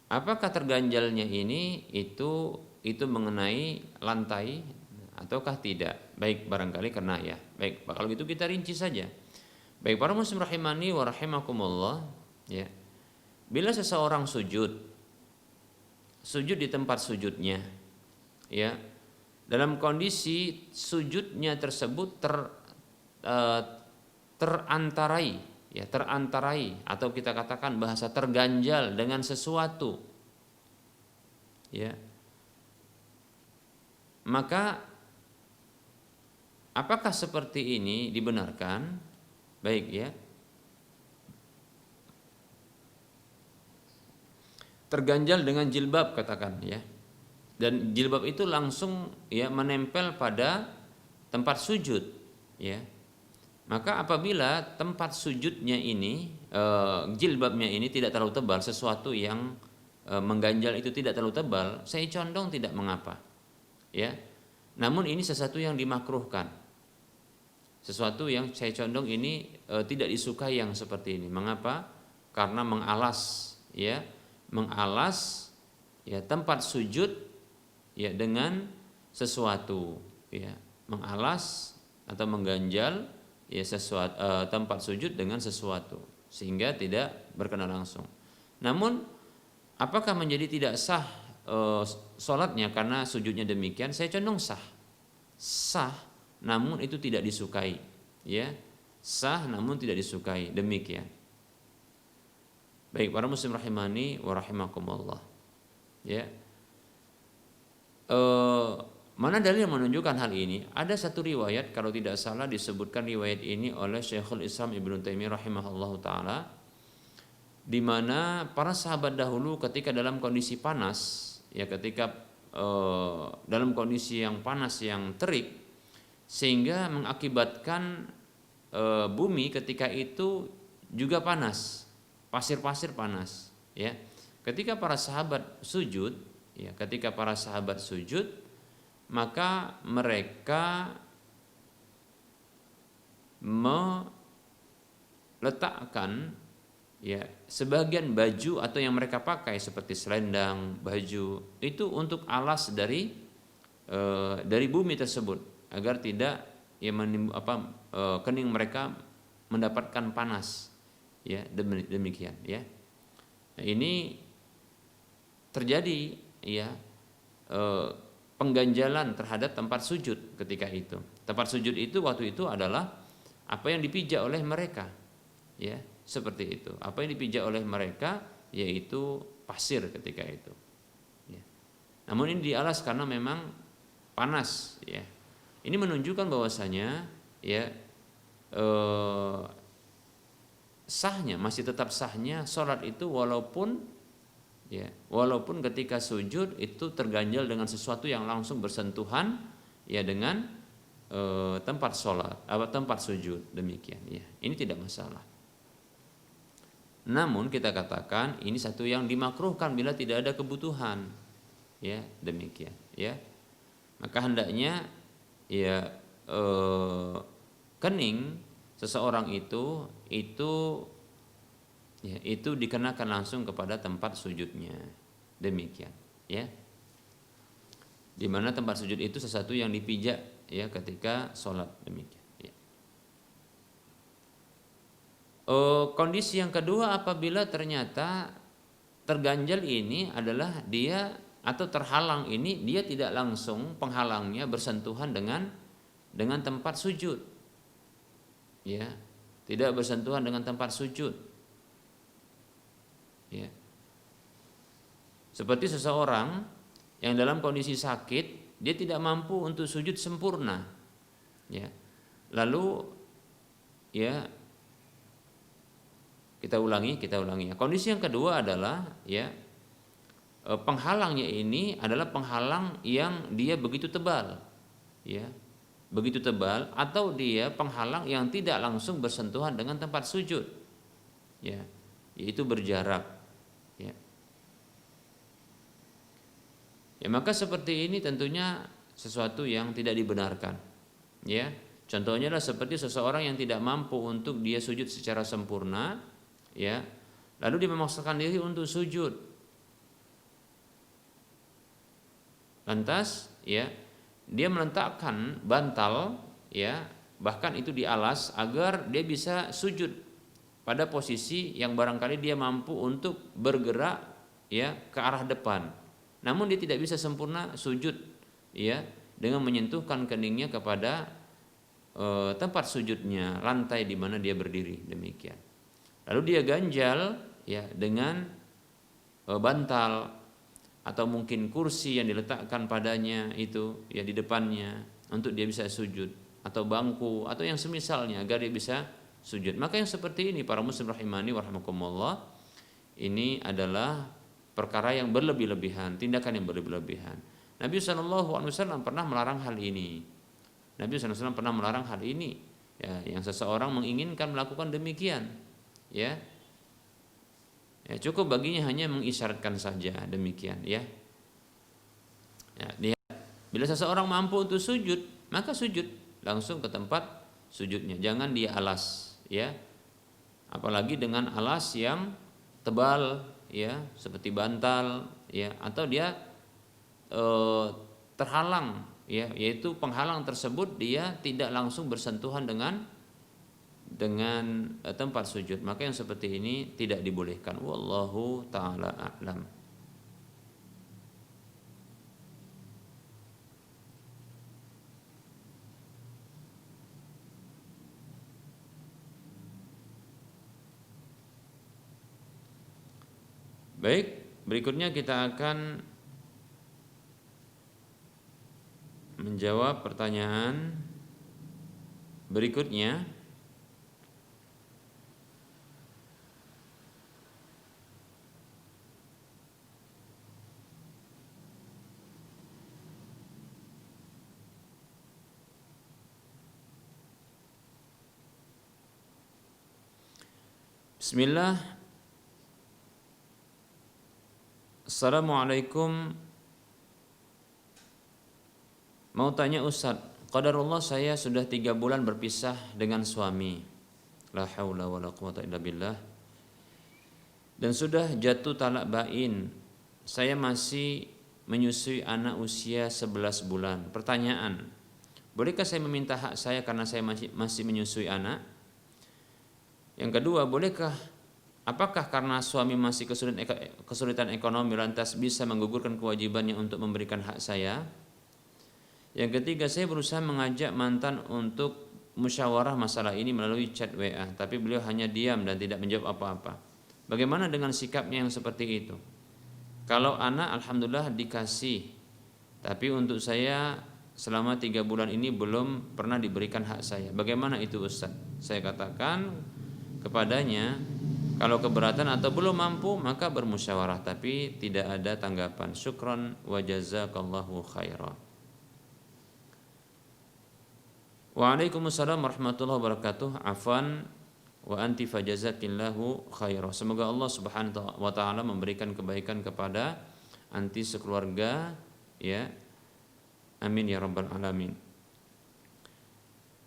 apakah terganjalnya ini itu mengenai lantai ataukah tidak? Baik, barangkali kena ya. Baik, kalau gitu kita rinci saja. Baik, para muslim rahimani wa rahimakumullah, ya. Bila seseorang sujud di tempat sujudnya, ya, dalam kondisi sujudnya tersebut terantarai atau kita katakan bahasa terganjal dengan sesuatu, ya, maka apakah seperti ini dibenarkan? Baik ya, terganjal dengan jilbab katakan ya, dan jilbab itu langsung ya menempel pada tempat sujud ya, maka apabila tempat sujudnya ini jilbabnya ini tidak terlalu tebal, sesuatu yang mengganjal itu tidak terlalu tebal, saya condong tidak mengapa ya, namun ini sesuatu yang dimakruhkan, sesuatu yang saya condong ini tidak disukai yang seperti ini. Mengapa? Karena mengalas ya tempat sujud ya dengan sesuatu ya, mengalas atau mengganjal ya sesuatu tempat sujud dengan sesuatu sehingga tidak berkenan langsung. Namun apakah menjadi tidak sah sholatnya karena sujudnya demikian? Saya condong sah, namun itu tidak disukai ya, sah namun tidak disukai, demikian. Baik, para muslim rahimani wa rahimakumullah ya, mana dalil yang menunjukkan hal ini? Ada satu riwayat, kalau tidak salah disebutkan riwayat ini oleh Syekhul Islam Ibnu Taimiyah rahimahullahu taala, di mana para sahabat dahulu ketika dalam kondisi panas ya, ketika dalam kondisi yang panas yang terik, sehingga mengakibatkan bumi ketika itu juga panas, pasir-pasir panas ya. Ketika para sahabat sujud ya, maka mereka meletakkan ya sebagian baju atau yang mereka pakai seperti selendang, baju itu untuk alas dari bumi tersebut, agar tidak ya kening mereka mendapatkan panas ya, demikian ya. Nah, ini terjadi ya pengganjalan terhadap tempat sujud ketika itu. Tempat sujud itu waktu itu adalah apa yang dipijak oleh mereka ya, seperti itu. Apa yang dipijak oleh mereka yaitu pasir ketika itu ya. Namun ini dialas karena memang panas ya. Ini menunjukkan bahwasanya ya masih tetap sahnya sholat itu walaupun ketika sujud itu terganjal dengan sesuatu yang langsung bersentuhan ya dengan tempat sholat atau tempat sujud, demikian ya. Ini tidak masalah. Namun kita katakan ini satu yang dimakruhkan bila tidak ada kebutuhan ya, demikian ya. Maka hendaknya ya kening seseorang itu dikenakan langsung kepada tempat sujudnya, demikian ya. Di mana tempat sujud itu sesuatu yang dipijak ya ketika sholat, demikian ya. Kondisi yang kedua, apabila ternyata terganjal ini adalah dia atau terhalang ini dia tidak langsung penghalangnya bersentuhan dengan tempat sujud ya, tidak bersentuhan dengan tempat sujud ya. Seperti seseorang yang dalam kondisi sakit, dia tidak mampu untuk sujud sempurna ya, lalu ya kita ulangi ya. Kondisi yang kedua adalah ya penghalangnya ini adalah penghalang yang dia begitu tebal ya, atau dia penghalang yang tidak langsung bersentuhan dengan tempat sujud ya, yaitu berjarak. Ya. Ya, maka seperti ini tentunya sesuatu yang tidak dibenarkan. Ya, contohnya adalah seperti seseorang yang tidak mampu untuk dia sujud secara sempurna, ya, lalu dia memaksakan diri untuk sujud. Lantas, ya, dia meletakkan bantal, ya, bahkan itu di alas agar dia bisa sujud pada posisi yang barangkali dia mampu untuk bergerak, ya, ke arah depan. Namun dia tidak bisa sempurna sujud, ya, dengan menyentuhkan keningnya kepada tempat sujudnya, lantai di mana dia berdiri, demikian. Lalu dia ganjal, ya, dengan bantal atau mungkin kursi yang diletakkan padanya itu, ya, di depannya untuk dia bisa sujud, atau bangku atau yang semisalnya agar dia bisa sujud. Maka yang seperti ini para muslim rahimani wa rahimakumullah, ini adalah perkara yang berlebih-lebihan, tindakan yang berlebih-lebihan. Nabi SAW pernah melarang hal ini. Nabi SAW pernah melarang hal ini, ya, yang seseorang menginginkan melakukan demikian, ya, ya cukup baginya hanya mengisyaratkan saja demikian, ya. Ya, lihat, bila seseorang mampu untuk sujud, maka sujud langsung ke tempat sujudnya, jangan dia alas, ya, apalagi dengan alas yang tebal, ya, seperti bantal, ya, atau dia terhalang, ya, yaitu penghalang tersebut dia tidak langsung bersentuhan dengan tempat sujud, maka yang seperti ini tidak dibolehkan. Wallahu taala a'lam. Baik, berikutnya kita akan menjawab pertanyaan berikutnya. Bismillah. Assalamualaikum. Mau tanya Ustadz, qadarullah saya sudah 3 bulan berpisah dengan suami. La haula wala quwata illa billah. Dan sudah jatuh talak bain. Saya masih menyusui anak usia 11 bulan. Pertanyaan, bolehkah saya meminta hak saya karena saya masih menyusui anak? Yang kedua, apakah karena suami masih kesulitan ekonomi lantas bisa menggugurkan kewajibannya untuk memberikan hak saya? Yang ketiga, saya berusaha mengajak mantan untuk musyawarah masalah ini melalui chat WA, tapi beliau hanya diam dan tidak menjawab apa-apa. Bagaimana dengan sikapnya yang seperti itu? Kalau anak alhamdulillah dikasih, tapi untuk saya selama 3 bulan ini belum pernah diberikan hak saya. Bagaimana itu Ustaz? Saya katakan kepadanya, kalau keberatan atau belum mampu maka bermusyawarah, tapi tidak ada tanggapan. Syukran wa jazakallahu khairan. Waalaikumsalam warahmatullahi wabarakatuh. Afwan wa anti fajazakillahu khairan. Semoga Allah Subhanahu wa taala memberikan kebaikan kepada anti sekeluarga, ya. Amin ya rabbal alamin.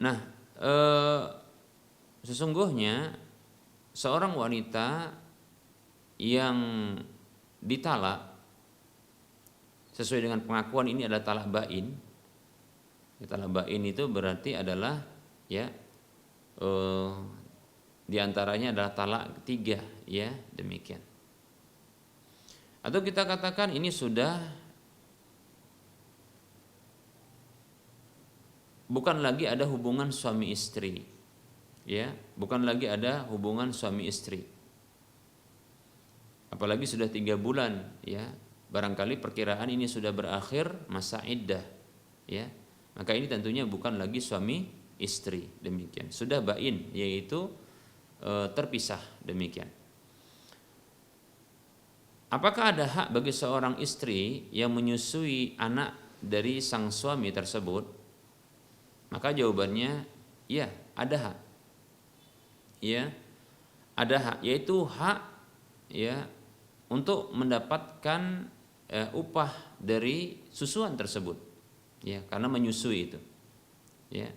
Nah, sesungguhnya seorang wanita yang ditalak sesuai dengan pengakuan ini adalah talak bain. Talak bain itu berarti adalah, ya, diantaranya adalah talak 3, ya, demikian. Atau kita katakan ini sudah bukan lagi ada hubungan suami istri, ya, bukan lagi ada hubungan suami istri, apalagi sudah 3 bulan, ya, barangkali perkiraan ini sudah berakhir masa iddah, ya, maka ini tentunya bukan lagi suami istri, demikian, sudah bain, yaitu terpisah, demikian. Apakah ada hak bagi seorang istri yang menyusui anak dari sang suami tersebut? Maka jawabannya, ya, ada hak. Ya, ada hak, yaitu hak ya untuk mendapatkan upah dari susuan tersebut, ya karena menyusui itu, ya.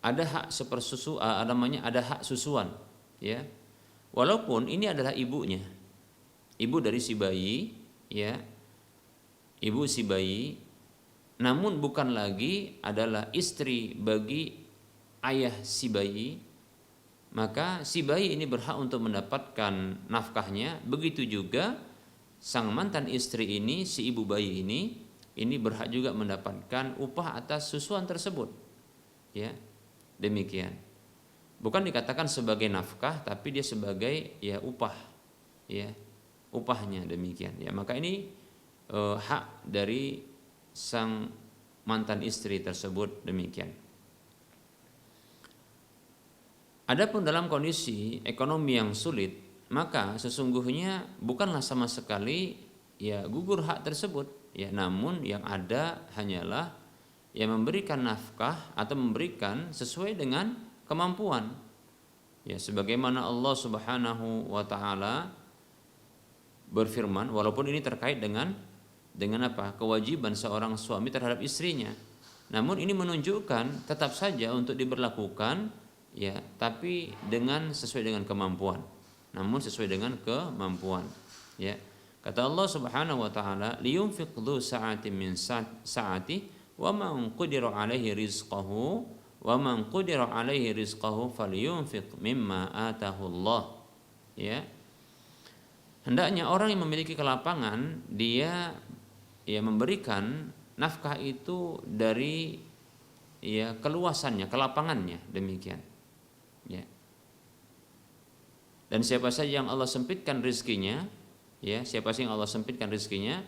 Ada hak sepersusu, namanya ada hak susuan, ya. Walaupun ini adalah ibunya, ibu dari si bayi, ya, ibu si bayi, namun bukan lagi adalah istri bagi ayah si bayi, maka si bayi ini berhak untuk mendapatkan nafkahnya. Begitu juga sang mantan istri ini, si ibu bayi ini berhak juga mendapatkan upah atas susuan tersebut, ya. Demikian. Bukan dikatakan sebagai nafkah, tapi dia sebagai ya upah, ya upahnya demikian. Ya maka ini hak dari sang mantan istri tersebut demikian. Adapun dalam kondisi ekonomi yang sulit, maka sesungguhnya bukanlah sama sekali ya gugur hak tersebut, ya namun yang ada hanyalah yang memberikan nafkah atau memberikan sesuai dengan kemampuan. Ya sebagaimana Allah Subhanahu wa taala berfirman, walaupun ini terkait dengan apa? Kewajiban seorang suami terhadap istrinya. Namun ini menunjukkan tetap saja untuk diberlakukan, ya, tapi dengan sesuai dengan kemampuan. Namun sesuai dengan kemampuan, ya. Kata Allah Subhanahu wa taala, liyunfiq dzu sa'atin min sa'ati wa man qudira 'alaihi rizqahu falyunfiq mimma atahu Allah. Ya. Hendaknya orang yang memiliki kelapangan dia ya memberikan nafkah itu dari ya keluasannya, kelapangannya demikian. Ya. Dan siapa saja yang Allah sempitkan rezekinya, ya, siapa saja yang Allah sempitkan rezekinya,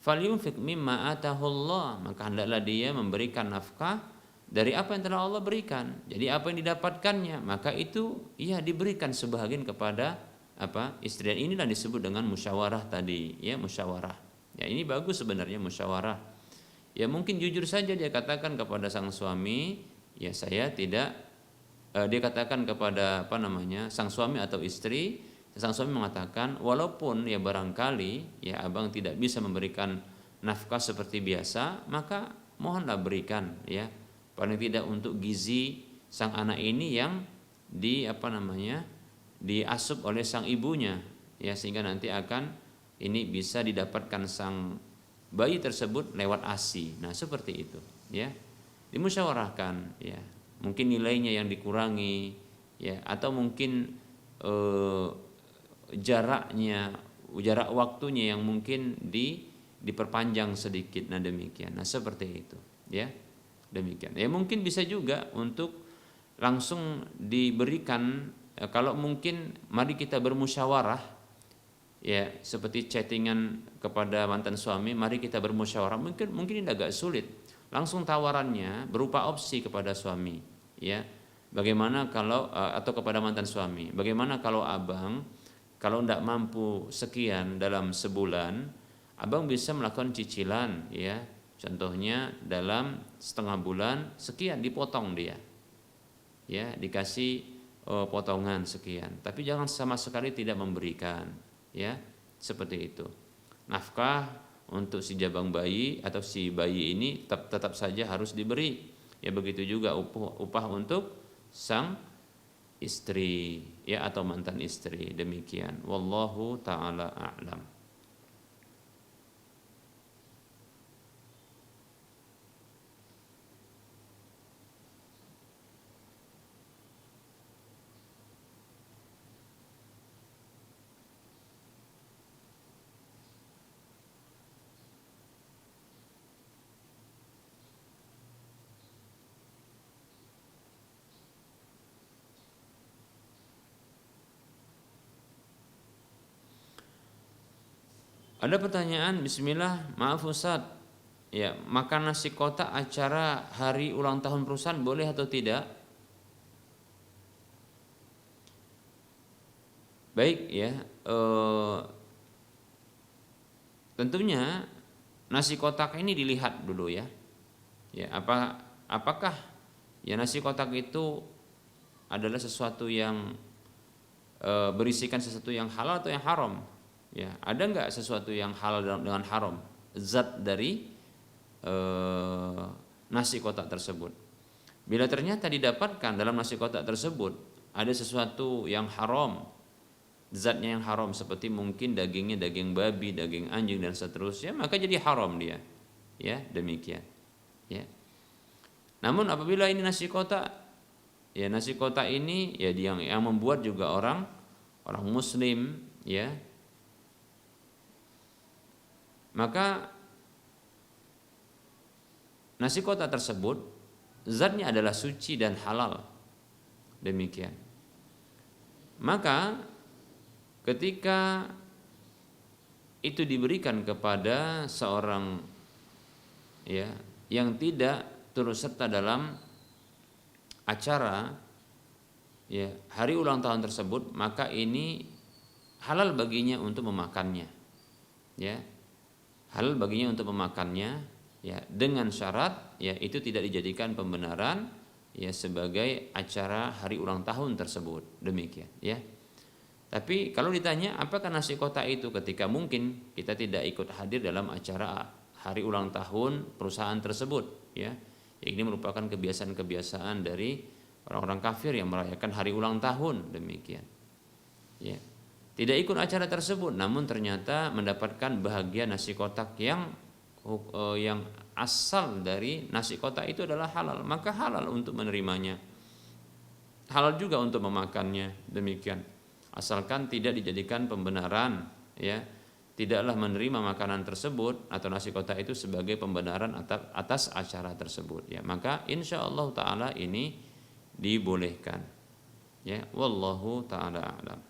falyunfiq mimma atahullah, maka hendaklah dia memberikan nafkah dari apa yang telah Allah berikan. Jadi apa yang didapatkannya, maka itu ya diberikan sebahagian kepada apa? Istri. Dan inilah disebut dengan musyawarah tadi, ya, musyawarah. Ya, ini bagus sebenarnya musyawarah. Ya mungkin jujur saja dia katakan kepada sang suami, ya saya tidak dia katakan kepada apa namanya? Sang suami atau istri. Sang suami mengatakan, walaupun ya barangkali ya abang tidak bisa memberikan nafkah seperti biasa, maka mohonlah berikan, ya paling tidak untuk gizi sang anak ini yang di apa namanya diasup oleh sang ibunya, ya sehingga nanti akan ini bisa didapatkan sang bayi tersebut lewat ASI. Nah seperti itu, ya dimusyawarahkan, ya mungkin nilainya yang dikurangi, ya atau mungkin jarak waktunya yang mungkin diperpanjang sedikit. Nah demikian. Nah seperti itu, ya demikian. Ya mungkin bisa juga untuk langsung diberikan, kalau mungkin mari kita bermusyawarah, ya seperti chattingan kepada mantan suami, mari kita bermusyawarah. Mungkin ini agak sulit. Langsung tawarannya berupa opsi kepada suami, ya bagaimana kalau atau kepada mantan suami, bagaimana kalau abang kalau tidak mampu sekian dalam sebulan, abang bisa melakukan cicilan, ya. Contohnya dalam setengah bulan sekian dipotong dia, ya dikasih potongan sekian. Tapi jangan sama sekali tidak memberikan, ya seperti itu. Nafkah untuk si jabang bayi atau si bayi ini tetap saja harus diberi. Ya begitu juga upah untuk sang istri, ya atau mantan istri demikian. Wallahu taala a'lam. Ada pertanyaan, bismillah, maaf Ustaz, ya makan nasi kotak acara hari ulang tahun perusahaan boleh atau tidak? Baik, ya tentunya nasi kotak ini dilihat dulu, ya apakah Ya nasi kotak itu adalah sesuatu yang berisikan sesuatu yang halal atau yang haram? Ya, ada nggak sesuatu yang halal dengan haram? Zat dari nasi kotak tersebut. Bila ternyata didapatkan dalam nasi kotak tersebut ada sesuatu yang haram, zatnya yang haram seperti mungkin dagingnya daging babi, daging anjing dan seterusnya, maka jadi haram dia. Ya, demikian. Ya. Namun apabila ini nasi kotak, ya nasi kotak ini ya yang membuat juga orang muslim, ya. Maka nasi kotak tersebut zatnya adalah suci dan halal. Demikian. Maka ketika itu diberikan kepada seorang ya yang tidak turut serta dalam acara ya hari ulang tahun tersebut, maka ini halal baginya untuk memakannya. Ya. Halal baginya untuk memakannya ya dengan syarat ya itu tidak dijadikan pembenaran ya sebagai acara hari ulang tahun tersebut. Demikian ya. Tapi kalau ditanya apakah nasi kotak itu ketika mungkin kita tidak ikut hadir dalam acara hari ulang tahun perusahaan tersebut ya. Ini merupakan kebiasaan-kebiasaan dari orang-orang kafir yang merayakan hari ulang tahun, demikian. Ya. Tidak ikut acara tersebut namun ternyata mendapatkan bahagia nasi kotak yang asal dari nasi kotak itu adalah halal, maka halal untuk menerimanya. Halal juga untuk memakannya, demikian. Asalkan tidak dijadikan pembenaran ya, tidaklah menerima makanan tersebut atau nasi kotak itu sebagai pembenaran atas acara tersebut ya, maka insyaallah taala ini dibolehkan ya, wallahu taala a'lam.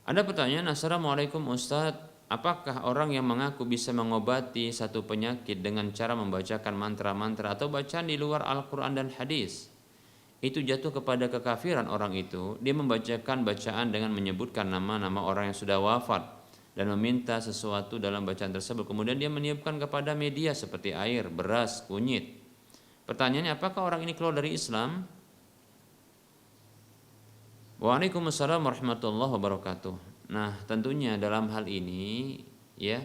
Ada pertanyaan, Assalamualaikum Ustadz, apakah orang yang mengaku bisa mengobati satu penyakit dengan cara membacakan mantra-mantra atau bacaan di luar Al-Quran dan hadis, itu jatuh kepada kekafiran orang itu? Dia membacakan bacaan dengan menyebutkan nama-nama orang yang sudah wafat dan meminta sesuatu dalam bacaan tersebut, kemudian dia meniupkan kepada media seperti air, beras, kunyit. Pertanyaannya, apakah orang ini keluar dari Islam? Waalaikumsalam warahmatullahi wabarakatuh. Nah, tentunya dalam hal ini ya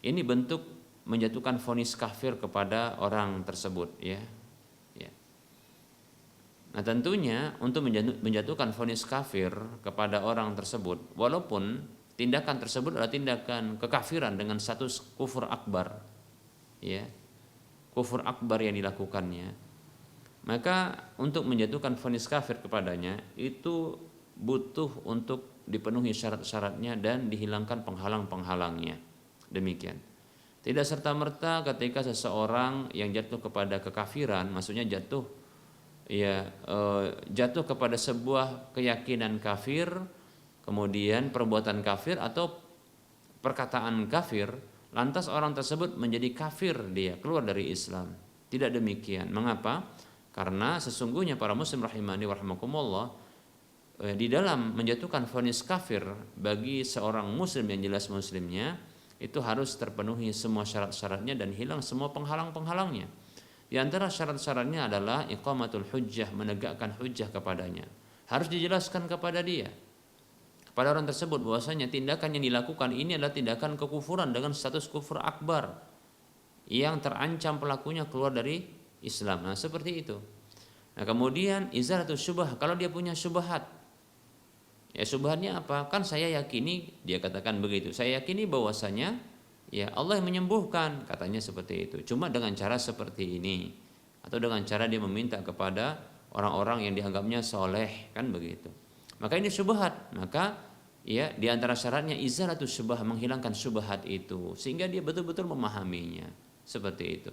ini bentuk menjatuhkan vonis kafir kepada orang tersebut ya. Ya. Nah, tentunya untuk menjatuhkan vonis kafir kepada orang tersebut, walaupun tindakan tersebut adalah tindakan kekafiran dengan status kufur akbar, ya, kufur akbar yang dilakukannya, maka untuk menjatuhkan vonis kafir kepadanya itu butuh untuk dipenuhi syarat-syaratnya dan dihilangkan penghalang-penghalangnya. Demikian. Tidak serta-merta ketika seseorang yang jatuh kepada kekafiran, maksudnya jatuh kepada sebuah keyakinan kafir, kemudian perbuatan kafir atau perkataan kafir, lantas orang tersebut menjadi kafir, dia keluar dari Islam. Tidak demikian. Mengapa? Karena sesungguhnya para muslim rahimani wa rahimakumullah, di dalam menjatuhkan vonis kafir bagi seorang muslim yang jelas muslimnya, itu harus terpenuhi semua syarat-syaratnya dan hilang semua penghalang-penghalangnya. Di antara syarat-syaratnya adalah iqamatul hujjah, menegakkan hujjah kepadanya. Harus dijelaskan kepada dia, kepada orang tersebut, bahwasanya tindakan yang dilakukan ini adalah tindakan kekufuran dengan status kufur akbar yang terancam pelakunya keluar dari Islam. Nah, seperti itu. Nah, kemudian izalatus syubhah, kalau dia punya syubhat. Ya, syubhatnya apa? Kan saya yakini, dia katakan begitu. Saya yakini bahwasanya ya Allah yang menyembuhkan, katanya seperti itu. Cuma dengan cara seperti ini atau dengan cara dia meminta kepada orang-orang yang dianggapnya soleh, kan begitu. Maka ini syubhat. Maka ya di antara syaratnya izalatus syubhah, menghilangkan syubhat itu sehingga dia betul-betul memahaminya. Seperti itu.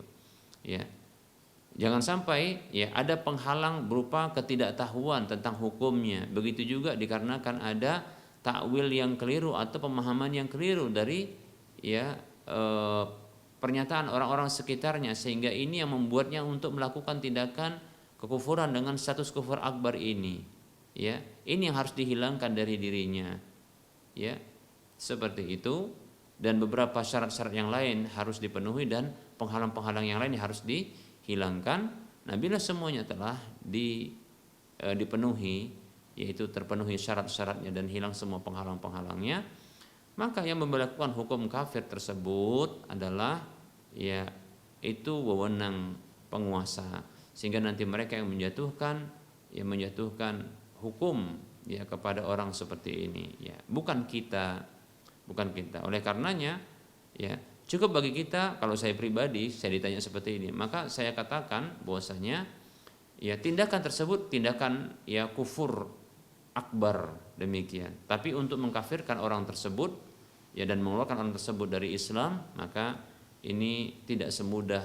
Ya. Jangan sampai ya ada penghalang berupa ketidaktahuan tentang hukumnya. Begitu juga dikarenakan ada takwil yang keliru atau pemahaman yang keliru dari ya pernyataan orang-orang sekitarnya, sehingga ini yang membuatnya untuk melakukan tindakan kekufuran dengan status kufur akbar ini. Ya, ini yang harus dihilangkan dari dirinya. Ya, seperti itu, dan beberapa syarat-syarat yang lain harus dipenuhi dan penghalang-penghalang yang lain harus dihilangkan. Nah, bila semuanya telah dipenuhi, yaitu terpenuhi syarat-syaratnya dan hilang semua penghalang-penghalangnya, maka yang memberlakukan hukum kafir tersebut adalah ya itu wewenang penguasa, sehingga nanti mereka yang menjatuhkan hukum ya kepada orang seperti ini, ya bukan kita. Oleh karenanya ya cukup bagi kita, kalau saya pribadi saya ditanya seperti ini, maka saya katakan bahwasanya ya tindakan tersebut tindakan ya kufur akbar, demikian. Tapi untuk mengkafirkan orang tersebut ya dan mengeluarkan orang tersebut dari Islam, maka ini tidak semudah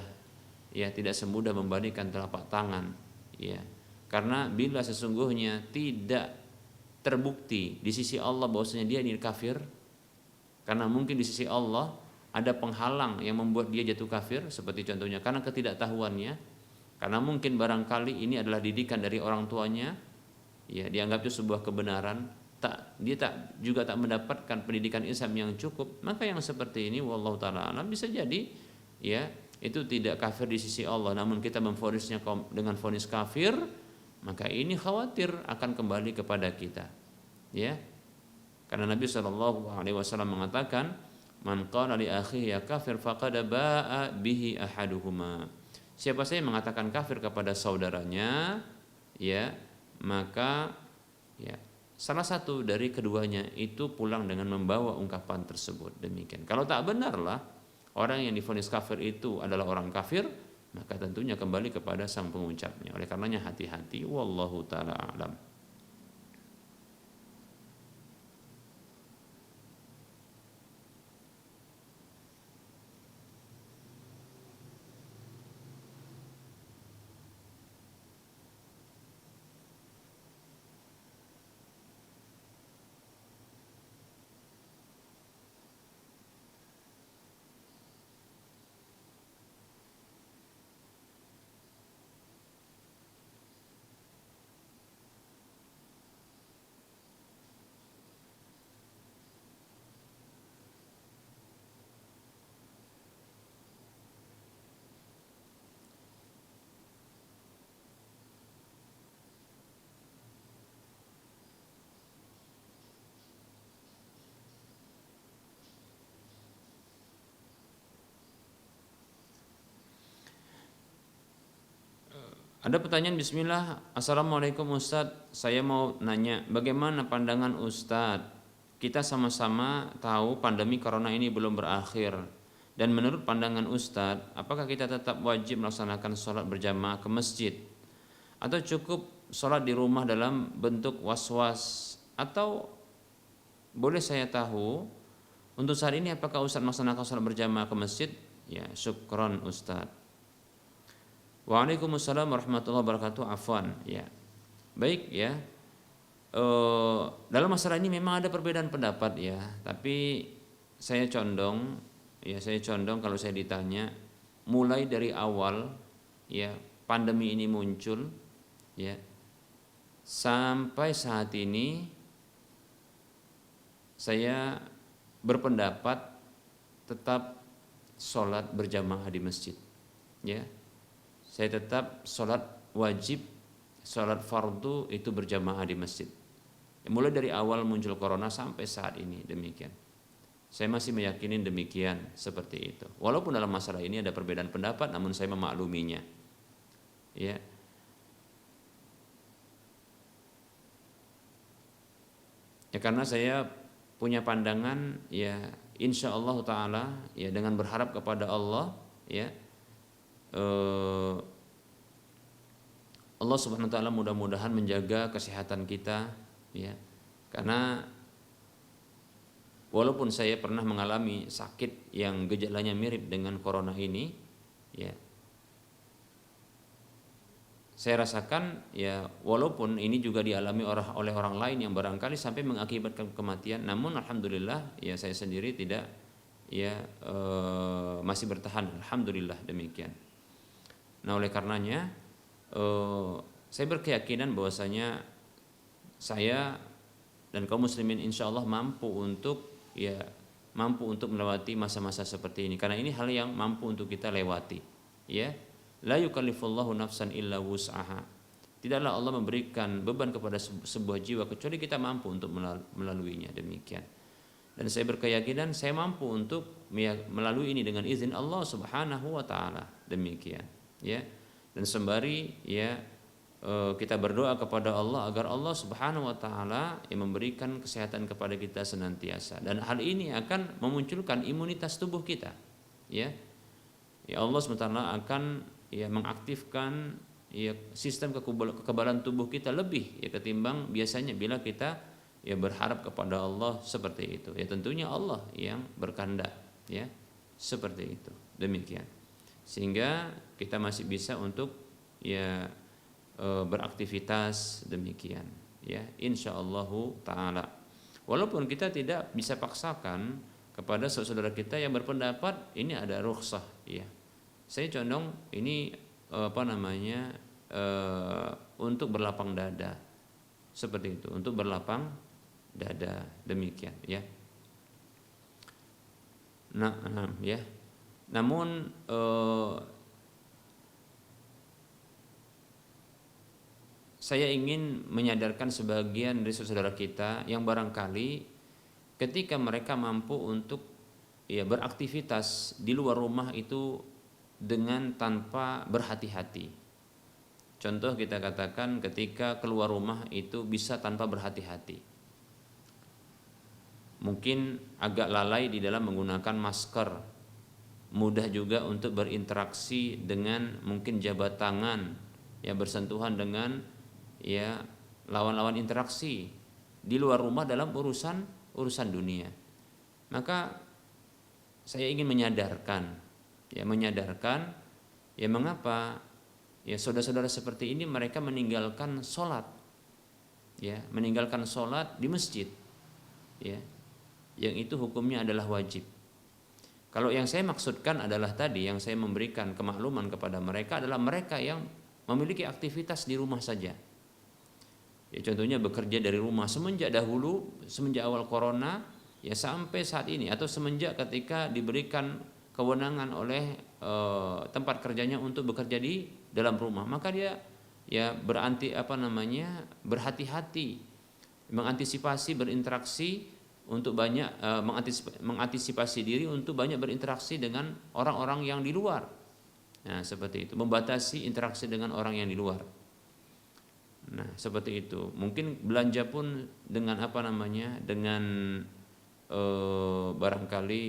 membalikan telapak tangan, ya. Karena bila sesungguhnya tidak terbukti di sisi Allah bahwasanya dia ini kafir, karena mungkin di sisi Allah ada penghalang yang membuat dia jatuh kafir, seperti contohnya karena ketidaktahuannya, karena mungkin barangkali ini adalah didikan dari orang tuanya, ya dianggap itu sebuah kebenaran, dia tak mendapatkan pendidikan Islam yang cukup, maka yang seperti ini wallahu taala alam bisa jadi ya itu tidak kafir di sisi Allah, namun kita memvonisnya dengan vonis kafir, maka ini khawatir akan kembali kepada kita, ya. Karena Nabi SAW mengatakan, man qala li akhihi ya kafir faqad ba'a bihi ahaduhuma. Siapa saja yang mengatakan kafir kepada saudaranya, ya maka ya salah satu dari keduanya itu pulang dengan membawa ungkapan tersebut, demikian. Kalau tak benarlah orang yang divonis kafir itu adalah orang kafir, maka tentunya kembali kepada sang pengucapnya. Oleh karenanya hati-hati, wallahu taala alam. Ada pertanyaan, bismillah. Assalamualaikum Ustadz, saya mau nanya bagaimana pandangan Ustadz, kita sama-sama tahu pandemi corona ini belum berakhir, dan menurut pandangan Ustadz, apakah kita tetap wajib melaksanakan sholat berjamaah ke masjid atau cukup sholat di rumah dalam bentuk was-was, atau boleh saya tahu untuk saat ini apakah Ustadz melaksanakan sholat berjamaah ke masjid? Ya, syukron Ustadz. Waalaikumsalam warahmatullahi wabarakatuh. Afwan, ya. Baik ya. Dalam masalah ini memang ada perbedaan pendapat ya, tapi saya condong kalau saya ditanya, mulai dari awal ya pandemi ini muncul ya sampai saat ini saya berpendapat tetap sholat berjamaah di masjid, ya. Saya tetap sholat wajib, sholat fardu itu berjamaah di masjid. Mulai dari awal muncul corona sampai saat ini demikian. Saya masih meyakini demikian, seperti itu. Walaupun dalam masalah ini ada perbedaan pendapat, namun saya memakluminya. Ya. Ya karena saya punya pandangan ya insya Allah Ta'ala ya dengan berharap kepada Allah ya. Allah Subhanahu wa taala mudah-mudahan menjaga kesehatan kita ya. Karena walaupun saya pernah mengalami sakit yang gejalanya mirip dengan corona ini ya. saya rasakan ya, walaupun ini juga dialami oleh orang lain yang barangkali sampai mengakibatkan kematian, namun alhamdulillah ya saya sendiri tidak, ya masih bertahan, alhamdulillah demikian. Nah oleh karenanya saya berkeyakinan bahwasanya saya dan kaum muslimin insya Allah mampu untuk melewati masa-masa seperti ini, karena ini hal yang mampu untuk kita lewati, ya. La yukallifullahu nafsan illa wus'aha. Tidaklah Allah memberikan beban kepada sebuah jiwa kecuali kita mampu untuk melaluinya, demikian. Dan saya berkeyakinan saya mampu untuk melalui ini dengan izin Allah Subhanahu wa taala, demikian, ya. Dan sembari ya kita berdoa kepada Allah agar Allah Subhanahu wa taala yang memberikan kesehatan kepada kita senantiasa, dan hal ini akan memunculkan imunitas tubuh kita, ya. Ya Allah SWT akan ya mengaktifkan ya sistem kekebalan tubuh kita lebih ya ketimbang biasanya bila kita ya berharap kepada Allah seperti itu. Ya tentunya Allah yang berkehendak, ya seperti itu, demikian. Sehingga kita masih bisa untuk ya beraktivitas, demikian, ya insyaallahu taala. Walaupun kita tidak bisa paksakan kepada saudara kita yang berpendapat ini ada rukhsah, ya. Saya condong ini untuk berlapang dada, seperti itu, untuk berlapang dada, demikian, ya. Nah, ya. Namun saya ingin menyadarkan sebagian dari saudara kita yang barangkali ketika mereka mampu untuk ya beraktivitas di luar rumah itu dengan tanpa berhati-hati. Contoh kita katakan ketika keluar rumah itu bisa tanpa berhati-hati. Mungkin agak lalai di dalam menggunakan masker. Mudah juga untuk berinteraksi dengan mungkin jabat tangan, ya bersentuhan dengan ya lawan-lawan interaksi di luar rumah dalam urusan dunia. Maka saya ingin menyadarkan ya mengapa ya saudara-saudara seperti ini mereka meninggalkan sholat di masjid, ya yang itu hukumnya adalah wajib. Kalau yang saya maksudkan adalah tadi yang saya memberikan kemakluman kepada mereka adalah mereka yang memiliki aktivitas di rumah saja. Ya contohnya bekerja dari rumah semenjak awal corona ya sampai saat ini, atau semenjak ketika diberikan kewenangan oleh tempat kerjanya untuk bekerja di dalam rumah, maka dia ya berhati-hati, mengantisipasi berinteraksi untuk banyak mengantisipasi diri untuk banyak berinteraksi dengan orang-orang yang di luar. Nah, seperti itu, membatasi interaksi dengan orang yang di luar. Nah, seperti itu. Mungkin belanja pun dengan dengan barangkali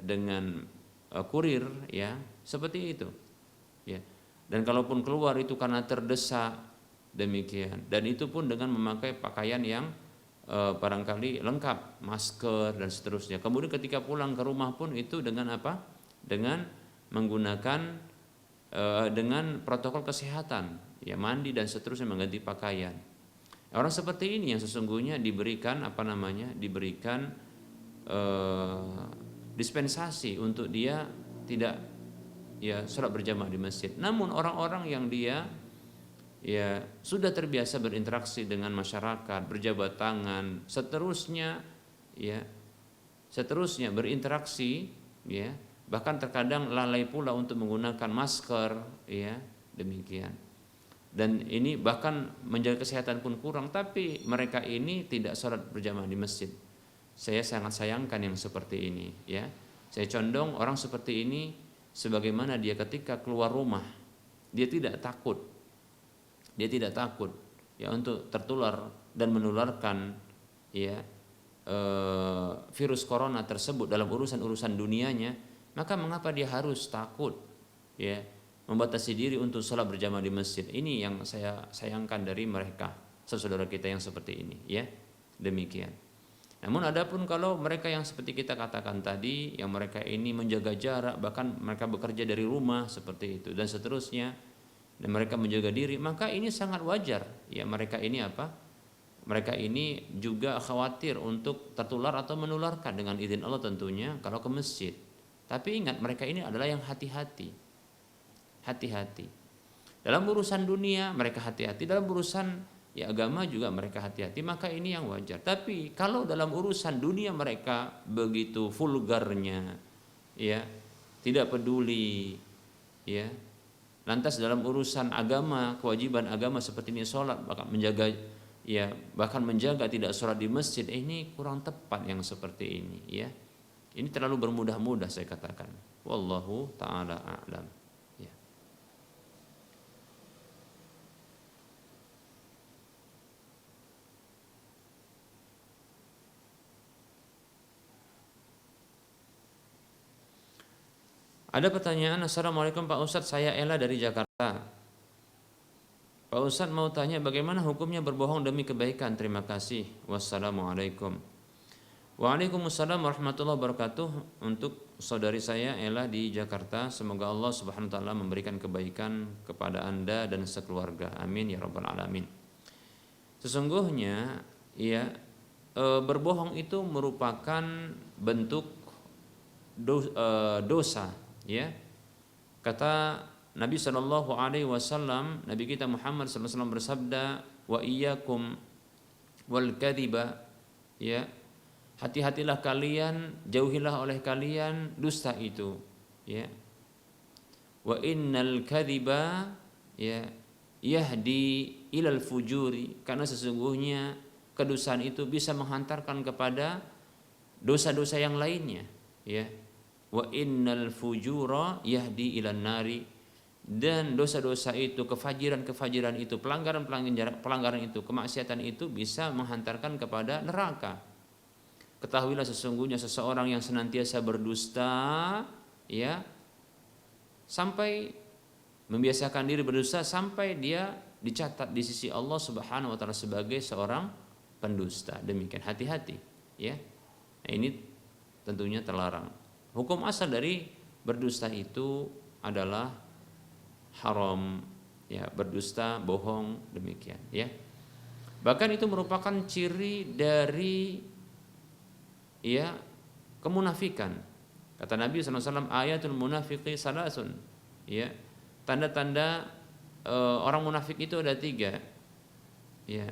dengan kurir, ya seperti itu, ya. Dan kalaupun keluar itu karena terdesak, demikian. Dan itu pun dengan memakai pakaian yang barangkali lengkap, masker dan seterusnya. Kemudian ketika pulang ke rumah pun itu dengan dengan menggunakan dengan protokol kesehatan, ya mandi dan seterusnya, mengganti pakaian. Orang seperti ini yang sesungguhnya diberikan dispensasi untuk dia tidak ya sholat berjamaah di masjid. Namun orang-orang yang dia ya sudah terbiasa berinteraksi dengan masyarakat, berjabat tangan, seterusnya berinteraksi, ya bahkan terkadang lalai pula untuk menggunakan masker, ya demikian. Dan ini bahkan menjaga kesehatan pun kurang, tapi mereka ini tidak sholat berjamaah di masjid. Saya sangat sayangkan yang seperti ini, ya. Saya condong orang seperti ini sebagaimana dia ketika keluar rumah, dia tidak takut ya untuk tertular dan menularkan ya virus corona tersebut dalam urusan dunianya. Maka mengapa dia harus takut ya membatasi diri untuk sholat berjamaah di masjid? Ini yang saya sayangkan dari mereka, saudara kita yang seperti ini, ya demikian. Namun adapun kalau mereka yang seperti kita katakan tadi, yang mereka ini menjaga jarak, bahkan mereka bekerja dari rumah seperti itu dan seterusnya, dan mereka menjaga diri, maka ini sangat wajar. Ya, mereka ini apa? Mereka ini juga khawatir untuk tertular atau menularkan dengan izin Allah tentunya kalau ke masjid. Tapi ingat, mereka ini adalah yang hati-hati. Hati-hati. Dalam urusan dunia mereka hati-hati, dalam urusan ya agama juga mereka hati-hati, maka ini yang wajar. Tapi kalau dalam urusan dunia mereka begitu vulgarnya, ya, tidak peduli, ya. Lantas dalam urusan agama, kewajiban agama seperti ini sholat, bahkan menjaga tidak sholat di masjid, ini kurang tepat yang seperti ini, ya. Ini terlalu bermudah-mudah saya katakan. Wallahu taala a'lam. Ya. Ada pertanyaan, Assalamualaikum Pak Ustadz, saya Ella dari Jakarta. Pak Ustadz mau tanya bagaimana hukumnya berbohong demi kebaikan. Terima kasih. Wassalamualaikum. Waalaikumsalam warahmatullahi wabarakatuh. Untuk saudari saya Ella di Jakarta, semoga Allah Subhanahu wa taala memberikan kebaikan kepada Anda dan sekeluarga. Amin ya rabbal alamin. Sesungguhnya ya, berbohong itu merupakan bentuk dosa, ya. Kata Nabi Shallallahu Alaihi Wasallam, Nabi kita Muhammad SAW bersabda, wa iyyakum wal kadhiba, ya, hati-hatilah kalian, jauhilah oleh kalian dusta itu, ya. Wa innal kadhiba, ya, yahdi ilal fujuri, karena sesungguhnya kedustaan itu bisa menghantarkan kepada dosa-dosa yang lainnya, ya. Wa innal fujura yahdi ilan nari, dan dosa-dosa itu, kefajiran itu, pelanggaran itu, kemaksiatan itu bisa menghantarkan kepada neraka. Ketahuilah sesungguhnya seseorang yang senantiasa berdusta, ya, sampai membiasakan diri berdusta sampai dia dicatat di sisi Allah Subhanahu wa taala sebagai seorang pendusta. Demikian, hati-hati, ya. Nah, ini tentunya terlarang. Hukum asal dari berdusta itu adalah haram, ya, berdusta, bohong, demikian, ya. Bahkan itu merupakan ciri dari, ya, kemunafikan. Kata Nabi SAW, ayatul munafiqi salasun, ya, tanda-tanda orang munafik itu ada 3, ya.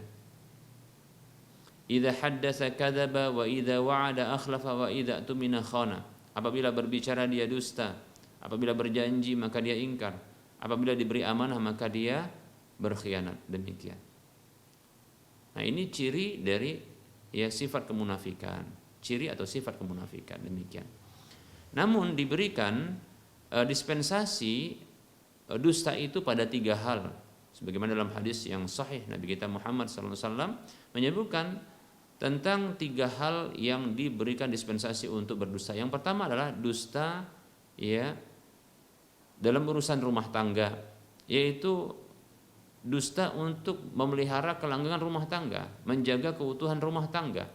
Idza haddasa kadzaba wa idza wa'ada akhlafa wa idza tumina khana. Apabila berbicara dia dusta, apabila berjanji maka dia ingkar, apabila diberi amanah maka dia berkhianat, demikian. Nah, ini ciri dari, ya, sifat kemunafikan, ciri atau sifat kemunafikan, demikian. Namun diberikan dispensasi dusta itu pada 3 hal, sebagaimana dalam hadis yang sahih Nabi kita Muhammad SAW menyebutkan tentang 3 hal yang diberikan dispensasi untuk berdusta. Yang pertama adalah dusta, ya, dalam urusan rumah tangga, yaitu dusta untuk memelihara kelanggengan rumah tangga, menjaga keutuhan rumah tangga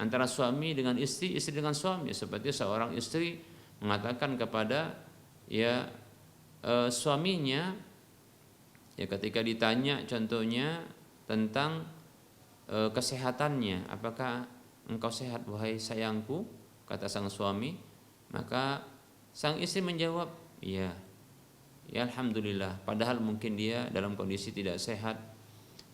antara suami dengan istri, istri dengan suami. Seperti seorang istri mengatakan kepada, ya, suaminya, ya, ketika ditanya contohnya tentang kesehatannya, apakah engkau sehat wahai sayangku, kata sang suami, maka sang istri menjawab, iya, ya, alhamdulillah, padahal mungkin dia dalam kondisi tidak sehat.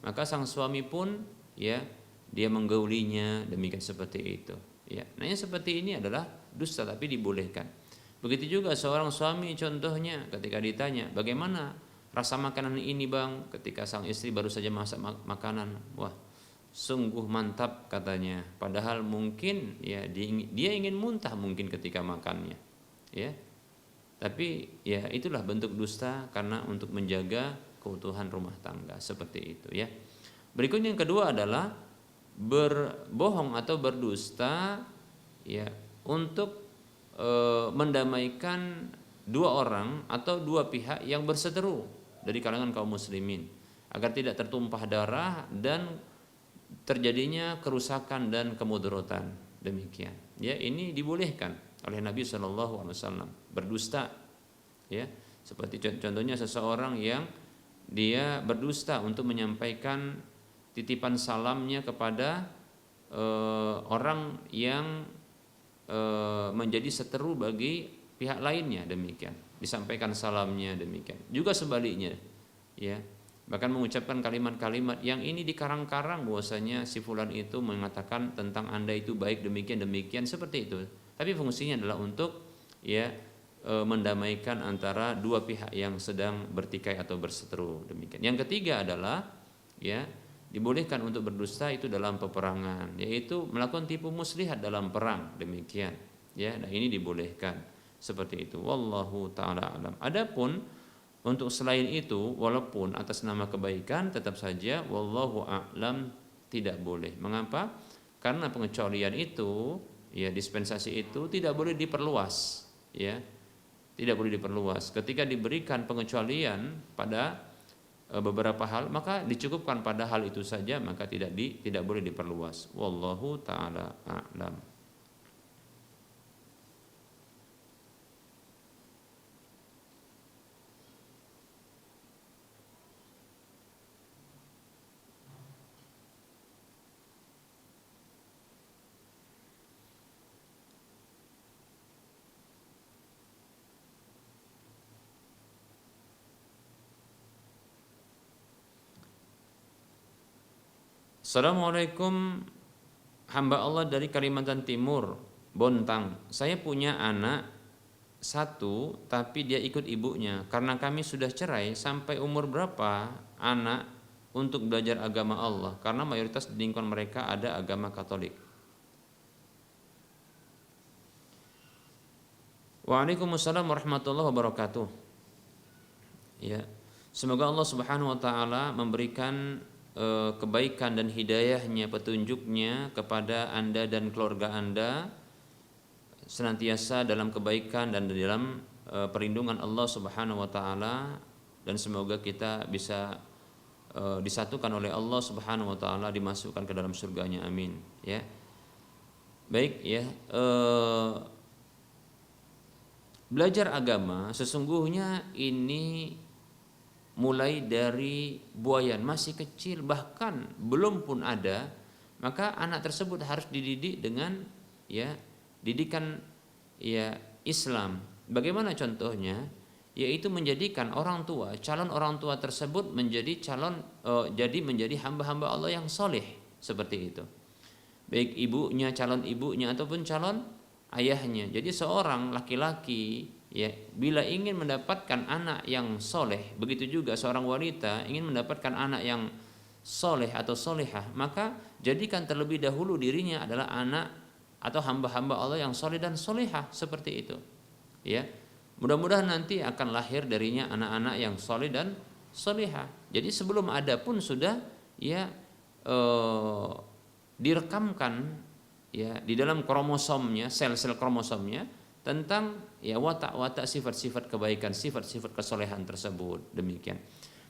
Maka sang suami pun, ya, dia menggaulinya, demikian seperti itu, ya. Nah, yang seperti ini adalah dusta tapi dibolehkan. Begitu juga seorang suami contohnya ketika ditanya, bagaimana rasa makanan ini bang, ketika sang istri baru saja masak makanan, wah, sungguh mantap katanya, padahal mungkin, ya, dia ingin muntah mungkin ketika makannya, ya. Tapi, ya, itulah bentuk dusta karena untuk menjaga keutuhan rumah tangga, seperti itu, ya. Berikutnya yang kedua adalah berbohong atau berdusta, ya, untuk mendamaikan 2 orang atau 2 pihak yang berseteru dari kalangan kaum muslimin agar tidak tertumpah darah dan terjadinya kerusakan dan kemudaratan, demikian, ya. Ini dibolehkan oleh Nabi SAW, berdusta, ya, seperti contohnya seseorang yang dia berdusta untuk menyampaikan titipan salamnya kepada orang yang menjadi seteru bagi pihak lainnya, demikian disampaikan salamnya, demikian juga sebaliknya, ya, bahkan mengucapkan kalimat-kalimat yang ini dikarang-karang bahwasanya si fulan itu mengatakan tentang Anda itu baik demikian seperti itu, tapi fungsinya adalah untuk ya mendamaikan antara dua pihak yang sedang bertikai atau berseteru, demikian. Yang ketiga adalah ya dibolehkan untuk berdusta itu dalam peperangan, yaitu melakukan tipu muslihat dalam perang, demikian ya. Nah, ini dibolehkan seperti itu, wallahu taala alam. Adapun untuk selain itu, walaupun atas nama kebaikan, tetap saja wallahu a'lam tidak boleh. Mengapa? Karena pengecualian itu ya, dispensasi itu tidak boleh diperluas, ya, tidak boleh diperluas. Ketika diberikan pengecualian pada beberapa hal, maka dicukupkan pada hal itu saja, maka tidak boleh diperluas. Wallahu taala a'lam. Assalamualaikum, hamba Allah dari Kalimantan Timur, Bontang. Saya punya anak satu, tapi dia ikut ibunya. Karena kami sudah cerai, sampai umur berapa anak untuk belajar agama Allah? Karena mayoritas di lingkungan mereka ada agama Katolik. Waalaikumsalam warahmatullahi wabarakatuh. Ya, semoga Allah Subhanahu wa taala memberikan kebaikan dan hidayahnya, petunjuknya kepada Anda dan keluarga Anda, senantiasa dalam kebaikan dan dalam perlindungan Allah Subhanahu wa taala, dan semoga kita bisa disatukan oleh Allah Subhanahu wa taala, dimasukkan ke dalam surganya, amin ya. Baik ya, belajar agama sesungguhnya ini mulai dari buayan masih kecil, bahkan belum pun ada, maka anak tersebut harus dididik dengan ya didikan ya Islam. Bagaimana contohnya? Yaitu menjadikan orang tua, calon orang tua tersebut menjadi menjadi hamba-hamba Allah yang soleh, seperti itu. Baik ibunya, calon ibunya ataupun calon ayahnya. Jadi seorang laki-laki ya, bila ingin mendapatkan anak yang soleh, begitu juga seorang wanita ingin mendapatkan anak yang soleh atau solehah, maka jadikan terlebih dahulu dirinya adalah anak atau hamba-hamba Allah yang soleh dan solehah, seperti itu ya. Mudah-mudahan nanti akan lahir darinya anak-anak yang soleh dan solehah. Jadi sebelum ada pun sudah ya direkamkan ya di dalam kromosomnya, sel-sel kromosomnya, tentang ya watak-watak, sifat-sifat kebaikan, sifat-sifat kesolehan tersebut, demikian.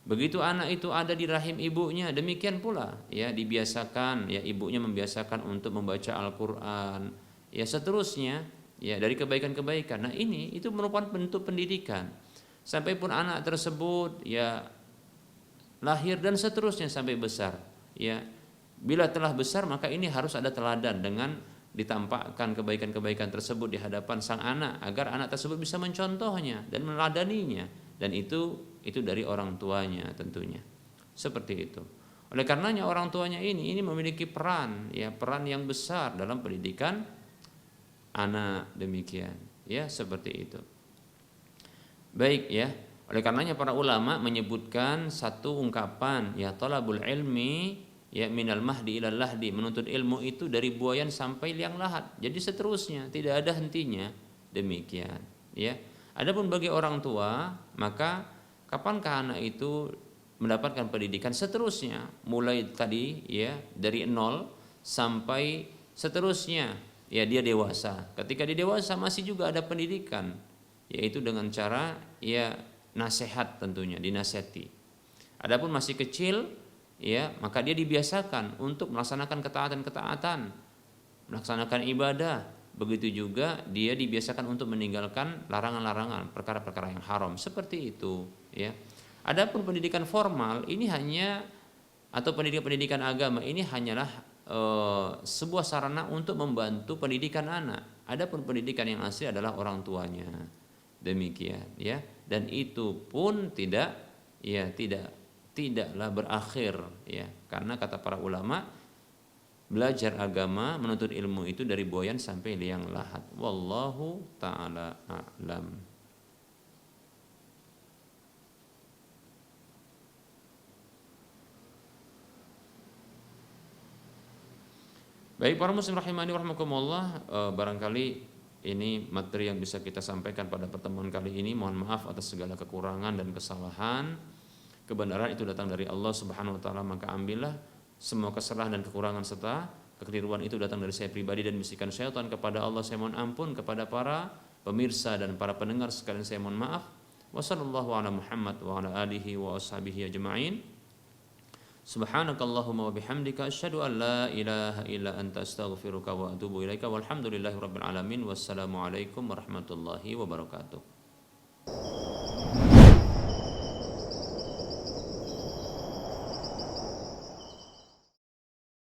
Begitu anak itu ada di rahim ibunya, demikian pula ya dibiasakan ya, ibunya membiasakan untuk membaca Al-Qur'an, ya seterusnya ya dari kebaikan-kebaikan. Nah, itu merupakan bentuk pendidikan. Sampai pun anak tersebut ya lahir dan seterusnya sampai besar. Ya, bila telah besar maka ini harus ada teladan dengan ditampakkan kebaikan-kebaikan tersebut di hadapan sang anak, agar anak tersebut bisa mencontohnya dan meneladaninya, dan itu dari orang tuanya tentunya, seperti itu. Oleh karenanya orang tuanya ini memiliki peran yang besar dalam pendidikan anak, demikian ya, seperti itu. Baik ya, oleh karenanya para ulama menyebutkan satu ungkapan ya, talabul ilmi ya minal mahdi ilal lahdi, menuntut ilmu itu dari buayan sampai liang lahat, jadi seterusnya tidak ada hentinya, demikian ya. Adapun bagi orang tua, maka kapankah anak itu mendapatkan pendidikan seterusnya, mulai tadi ya dari nol sampai seterusnya ya dia dewasa. Ketika dia dewasa masih juga ada pendidikan, yaitu dengan cara ya nasihat, tentunya dinasihati. Adapun masih kecil ya, maka dia dibiasakan untuk melaksanakan ketaatan-ketaatan, melaksanakan ibadah. Begitu juga dia dibiasakan untuk meninggalkan larangan-larangan, perkara-perkara yang haram, seperti itu ya. Adapun pendidikan formal ini hanya atau pendidikan agama ini hanyalah sebuah sarana untuk membantu pendidikan anak. Adapun pendidikan yang asli adalah orang tuanya. Demikian ya. Dan itu pun tidaklah berakhir ya. Karena kata para ulama, belajar agama, menuntut ilmu itu dari boyan sampai liang lahat. Wallahu taala a'lam. Baik para muslim rahimani rahimakumullah, barangkali ini materi yang bisa kita sampaikan pada pertemuan kali ini. Mohon maaf atas segala kekurangan dan kesalahan. Kebenaran itu datang dari Allah Subhanahu wa taala, maka ambillah. Semua kesalahan dan kekurangan serta kekeliruan itu datang dari saya pribadi dan bisikan syaitan kepada Allah. Saya mohon ampun. Kepada para pemirsa dan para pendengar sekalian saya mohon maaf. Wassallallahu ala Muhammad wa ala alihi wa ashabihi ajma'in. Subhanakallahumma wa bihamdika asyhadu an la ilaha illa anta astaghfiruka wa atubu ilaika walhamdulillahi rabbil alamin. Wassalamualaikum warahmatullahi wabarakatuh.